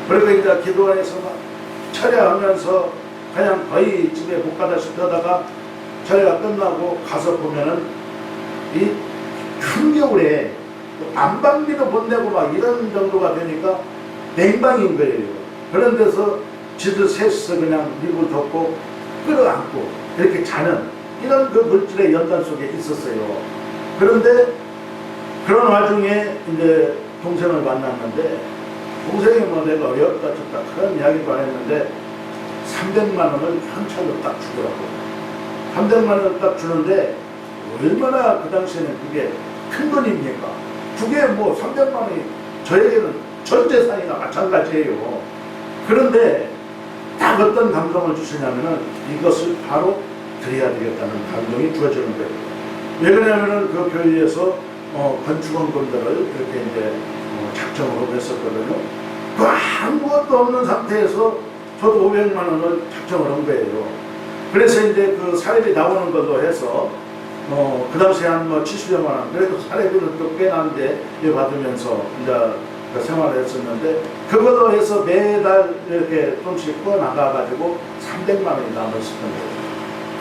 그리고 이제 기도원에서 막 철야하면서 그냥 거의 집에 못 가다 싶다가 철야가 끝나고 가서 보면은 이 한겨울에 난방비도 못 내고 막 이런 정도가 되니까 냉방인 거예요. 그런 데서 지들 셋이서 그냥 이불 덮고 끌어안고 이렇게 자는 이런 그 물질의 연단 속에 있었어요. 그런데 그런 와중에 이제 동생을 만났는데 동생이 뭐 내가 어렵다 춥다 그런 이야기도 안 했는데 300만 원을 현찰로 딱 주더라고요. 300만 원을 딱 주는데 얼마나 그 당시에는 그게 큰 돈입니까? 그게 뭐 300만 원이 저에게는 전 재산이나 마찬가지예요. 그런데 딱 어떤 감동을 주시냐면은 이것을 바로 드려야 되겠다는 감동이 주어지는 거예요. 왜 그러냐면은 그 교회에서 건축원금들을 이렇게 이제 작정으로 했었거든요. 그 아무것도 없는 상태에서 저도 500만 원을 작정을 한 거예요. 그래서 이제 그 사례비 나오는 걸로 해서 그 당시에 한 뭐 70여만 원, 그래도 사례비는 또 꽤 나는데 받으면서 이제 그 생활을 했었는데 그걸로 해서 매달 이렇게 좀씩 꺼나가가지고 300만 원이 남았었던 거예요.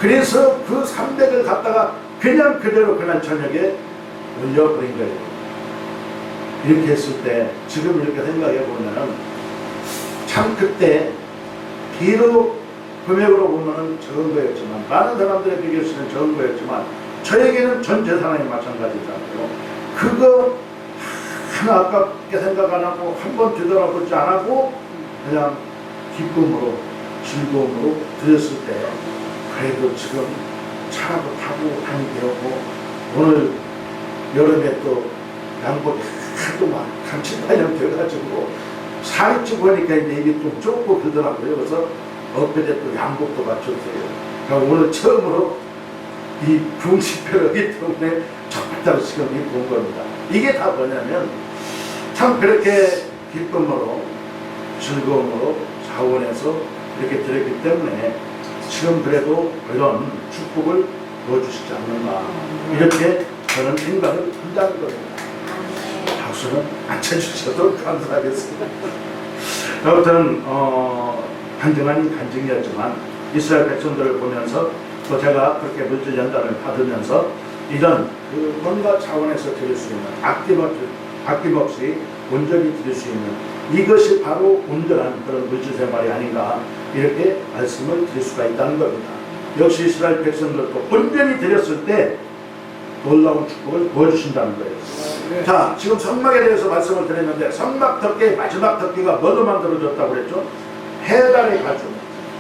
그래서 그 300을 갖다가 그냥 그대로 그날 저녁에 올려버린 거예요. 이렇게 했을 때 지금 이렇게 생각해 보면은 참 그때 비록 금액으로 보면은 적은 거였지만 많은 사람들의 비교에서는 적은 거였지만 저에게는 전 재산이 마찬가지잖아요. 그거 하나 아깝게 생각 안 하고 한 번 되돌아보지 안 하고 그냥 기쁨으로 즐거움으로 드렸을 때 그래도 지금 차라도 타고 다니게 하고 오늘 여름에 또 양복이 하도 막 38년 돼가지고 살이 찌고 하니까 이제 이게 좀 좁고 그러더라고요. 그래서 엊그제 또 양복도 맞췄어요. 그러니까 오늘 처음으로 이 중식표이기 때문에 적당히 지금 입고 온 겁니다. 이게 다 뭐냐면 참 그렇게 기쁨으로 즐거움으로 자원해서 이렇게 드렸기 때문에 지금 그래도 이런 축복을 보여주시지 않는가 이렇게 저는 생각을 한다는 겁니다. 박수는 안 쳐주셔도 감사하겠습니다. 아무튼 간증 간증이었지만 이스라엘 백성들을 보면서 또 제가 그렇게 물질 연단을 받으면서 이런 그 뭔가 차원에서 드릴 수 있는 아낌없이 온전히 드릴 수 있는 이것이 바로 온전한 그런 물질 생활이 아닌가 이렇게 말씀을 드릴 수가 있다는 겁니다. 역시 이스라엘 백성들도 온전히 드렸을 때 놀라운 축복을 보여주신다는 거예요. 네. 자, 지금 성막에 대해서 말씀을 드렸는데 성막 덮개 마지막 덮개가 뭐로 만들어졌다고 그랬죠? 해달의 가죽,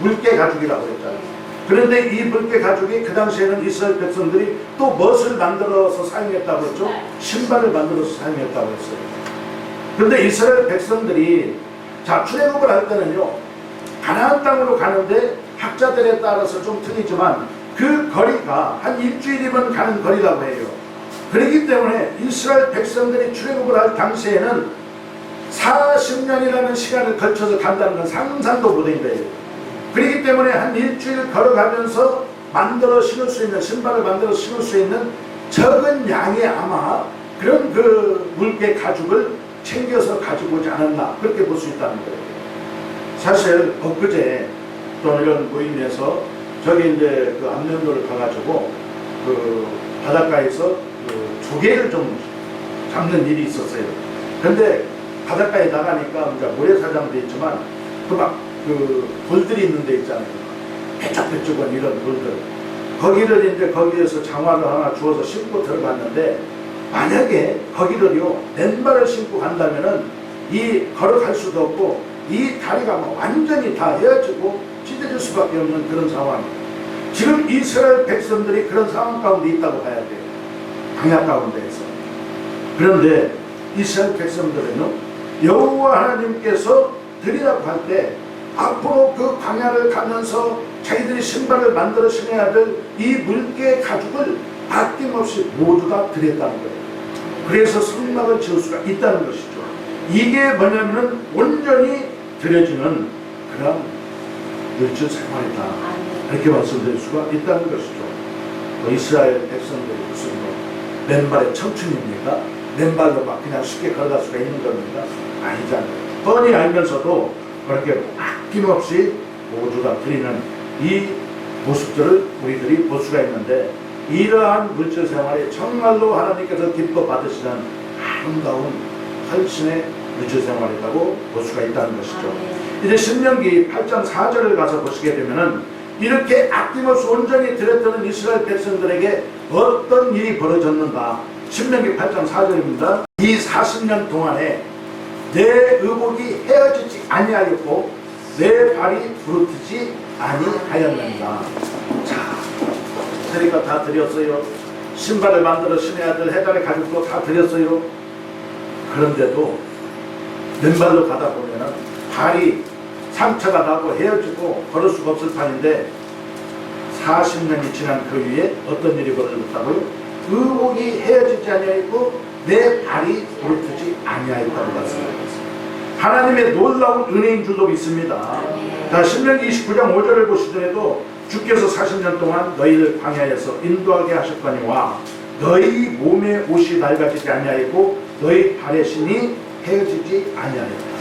물개 가죽이라고 그랬잖아요. 그런데 이 물개 가죽이 그 당시에는 이스라엘 백성들이 또 무엇을 만들어서 사용했다고 했죠? 신발을 만들어서 사용했다고 했어요. 그런데 이스라엘 백성들이 자 출애굽을 할 때는요 가나안 땅으로 가는데 학자들에 따라서 좀 틀리지만 그 거리가 한 일주일이면 가는 거리라고 해요. 그렇기 때문에 이스라엘 백성들이 출애굽을 할 당시에는 40년이라는 시간을 걸쳐서 간다는 건 상상도 못한 거예요. 그렇기 때문에 한 일주일 걸어가면서 만들어 신을 수 있는 신발을 만들어 신을 수 있는 적은 양의 아마 그런 그 물개 가죽을 챙겨서 가지고 오지 않았나 그렇게 볼 수 있다는 거예요. 사실 엊그제 또 이런 모임에서 저기 이제 그 암면도를 가가지고 그 바닷가에서 그 조개를 좀 잡는 일이 있었어요. 근데 바닷가에 나가니까 이제 모래사장도 있지만 그 돌들이 있는 데 있잖아요. 빼쩍빼쩍한 이런 돌들. 거기를 이제 거기에서 장화를 하나 주워서 신고 들어갔는데 만약에 거기를요 맨발을 신고 간다면은 이 걸어갈 수도 없고 이 다리가 막 완전히 다 헤어지고 찢어질 수밖에 없는 그런 상황이에요. 지금 이스라엘 백성들이 그런 상황 가운데 있다고 봐야 돼요. 광야 가운데에서. 그런데 이스라엘 백성들은요 여호와 하나님께서 드리라고 할 때 앞으로 그 광야를 가면서 자기들이 신발을 만들어 신어야 될 이 물개 가죽을 아낌없이 모두 다 드렸다는 거예요. 그래서 성막을 지을 수가 있다는 것이죠. 이게 뭐냐면은 온전히 드려지는 그런 물질 생활이다. 이렇게 말씀드릴 수가 있다는 것이죠. 이스라엘 백성들이 무슨 맨발의 청춘입니까? 맨발로 막 그냥 쉽게 걸어갈 수가 있는 겁니까? 아니잖아요. 뻔히 알면서도 그렇게 아낌없이 모두 다 드리는 이 모습들을 우리들이 볼 수가 있는데 이러한 물질 생활이 정말로 하나님께서 기뻐 받으시는 아름다운 헌신의 물질 생활이라고 볼 수가 있다는 것이죠. 이제 신명기 8장 4절을 가서 보시게 되면은 이렇게 아낌없이 온전히 드렸던 이스라엘 백성들에게 어떤 일이 벌어졌는가. 신명기 8장 4절입니다. 이 40년 동안에 내 의복이 헤어지지 아니하였고 내 발이 부르트지 아니하였는가. 자, 그러니까 다 드렸어요. 신발을 만들어 신어야 될 해달의 가죽도 다 드렸어요. 그런데도 맨발로 가다 보면은 발이 상처가 나고 헤어지고 걸을 수가 없을 판인데 40년이 지난 그 위에 어떤 일이 벌어졌다고요? 의복이 헤어지지 아니하였고 내 발이 부르트지 아니하였다고 말씀합니다. 하나님의 놀라운 은혜인 줄도 있습니다. 자, 신명기 29장 5절을 보시더라도 주께서 40년 동안 너희를 광야에서 인도하게 하셨거니와 너희 몸의 옷이 낡아지지 아니하였고 너희 발의 신이 헤어지지 아니하였다.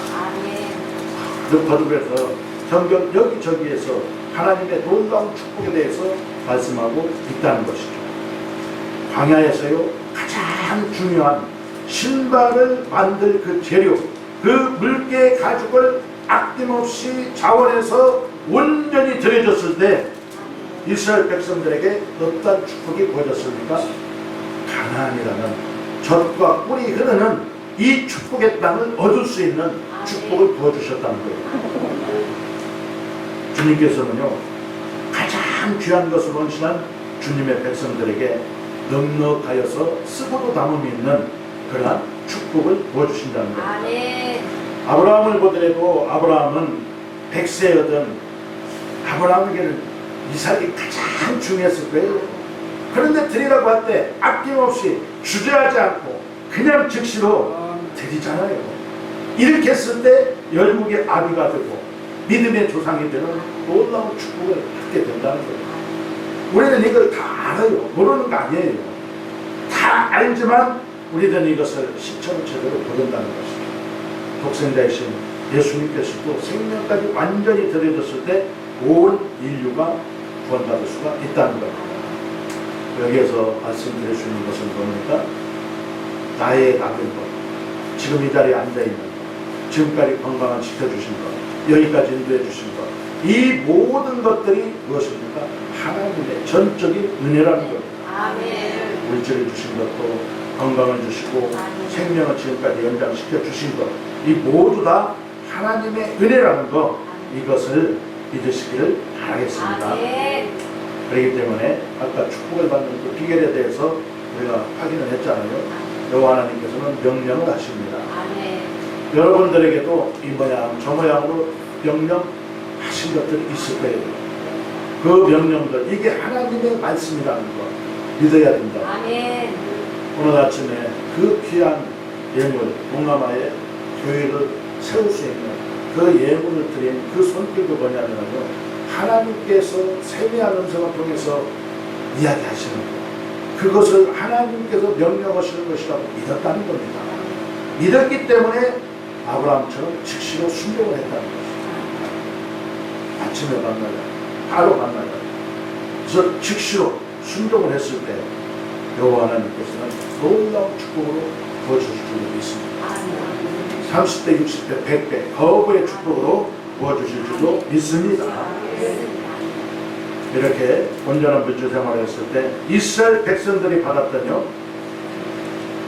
거듭해서 성경 여기저기에서 하나님의 놀라운 축복에 대해서 말씀하고 있다는 것이죠. 광야에서요 가장 중요한 신발을 만들 그 재료, 그 물개 가죽을 아낌없이 자원해서 온전히 드려졌을 때 이스라엘 백성들에게 어떤 축복이 보여졌습니까? 가나안이라는 젖과 꿀이 흐르는 이 축복의 땅을 얻을 수 있는 축복을 부어주셨다는 거예요. 주님께서는요 가장 귀한 것을 원신한 주님의 백성들에게 넉넉하여서 쓰고도 담음이 있는 그러한 축복을 부어주신다는 겁니다. 아멘. 아브라함을 보더라도 아브라함은 100세거든 아브라함에게는 이삭이 가장 중요했을 거예요. 그런데 드리라고 할 때 아낌없이 주저하지 않고 그냥 즉시로 드리잖아요. 이렇게 했을 때 열국의 아비가 되고 믿음의 조상이 되는 놀라운 축복을 받게 된다는 거예요. 우리는 이걸 다 알아요. 모르는 거 아니에요. 다 알지만 우리는 이것을 실천을 제대로 보낸다는 것이죠. 독생자이신 예수님께서도 생명까지 완전히 드려졌을 때 온 인류가 구원받을 수가 있다는 겁니다. 여기에서 말씀드릴 수 있는 것은 뭡니까? 나의 낙은 것, 지금 이 자리에 앉아있는 것, 지금까지 건강을 지켜주신 것, 여기까지 인도해 주신 것, 이 모든 것들이 무엇입니까? 하나님의 전적인 은혜라는 겁니다. 아멘. 물질을 주신 것도 건강을 주시고 생명을 지금까지 연장시켜 주신 것, 이 모두 다 하나님의 은혜라는 것, 이것을 믿으시기를 바라겠습니다. 아멘. 그렇기 때문에 아까 축복을 받는 그 비결에 대해서 우리가 확인을 했잖아요. 여호와 하나님께서는 명령을 하십니다. 아멘. 여러분들에게도 이 모양 저 모양으로 명령하신 것들이 있을 거예요. 그 명령들, 이게 하나님의 말씀이라는 거 믿어야 된다. 아멘. 오늘 아침에 그 귀한 예물, 동남아의 교회를 세울 수 있는 그 예물을 드린 그 손길도 뭐냐면요, 하나님께서 세미한 음성을 통해서 이야기하시는 것, 그것을 하나님께서 명령하시는 것이라고 믿었다는 겁니다. 믿었기 때문에 아브라함처럼 즉시로 순종을 했다는 것입니다. 아침에 만나요, 바로 만나요. 그래서 즉시로 순종을 했을 때 여호와 하나님께서는 놀라운 축복으로 부어주실 줄 믿습니다. 30배, 60배, 100배 거부의 축복으로 부어주실 줄로 믿습니다. 이렇게 온전한 물질 생활을 했을 때 이스라엘 백성들이 받았더니요,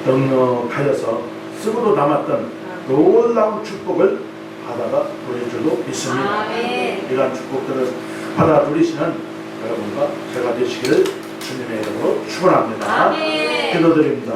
넉넉하여서 쓰고도 남았던 놀라운 축복을 받아가 누릴 줄로 믿습니다. 아멘. 이러한 축복들을 받아 누리시는 여러분과 제가 되시기를 주님의 이름으로 축원합니다. 아멘. 기도드립니다.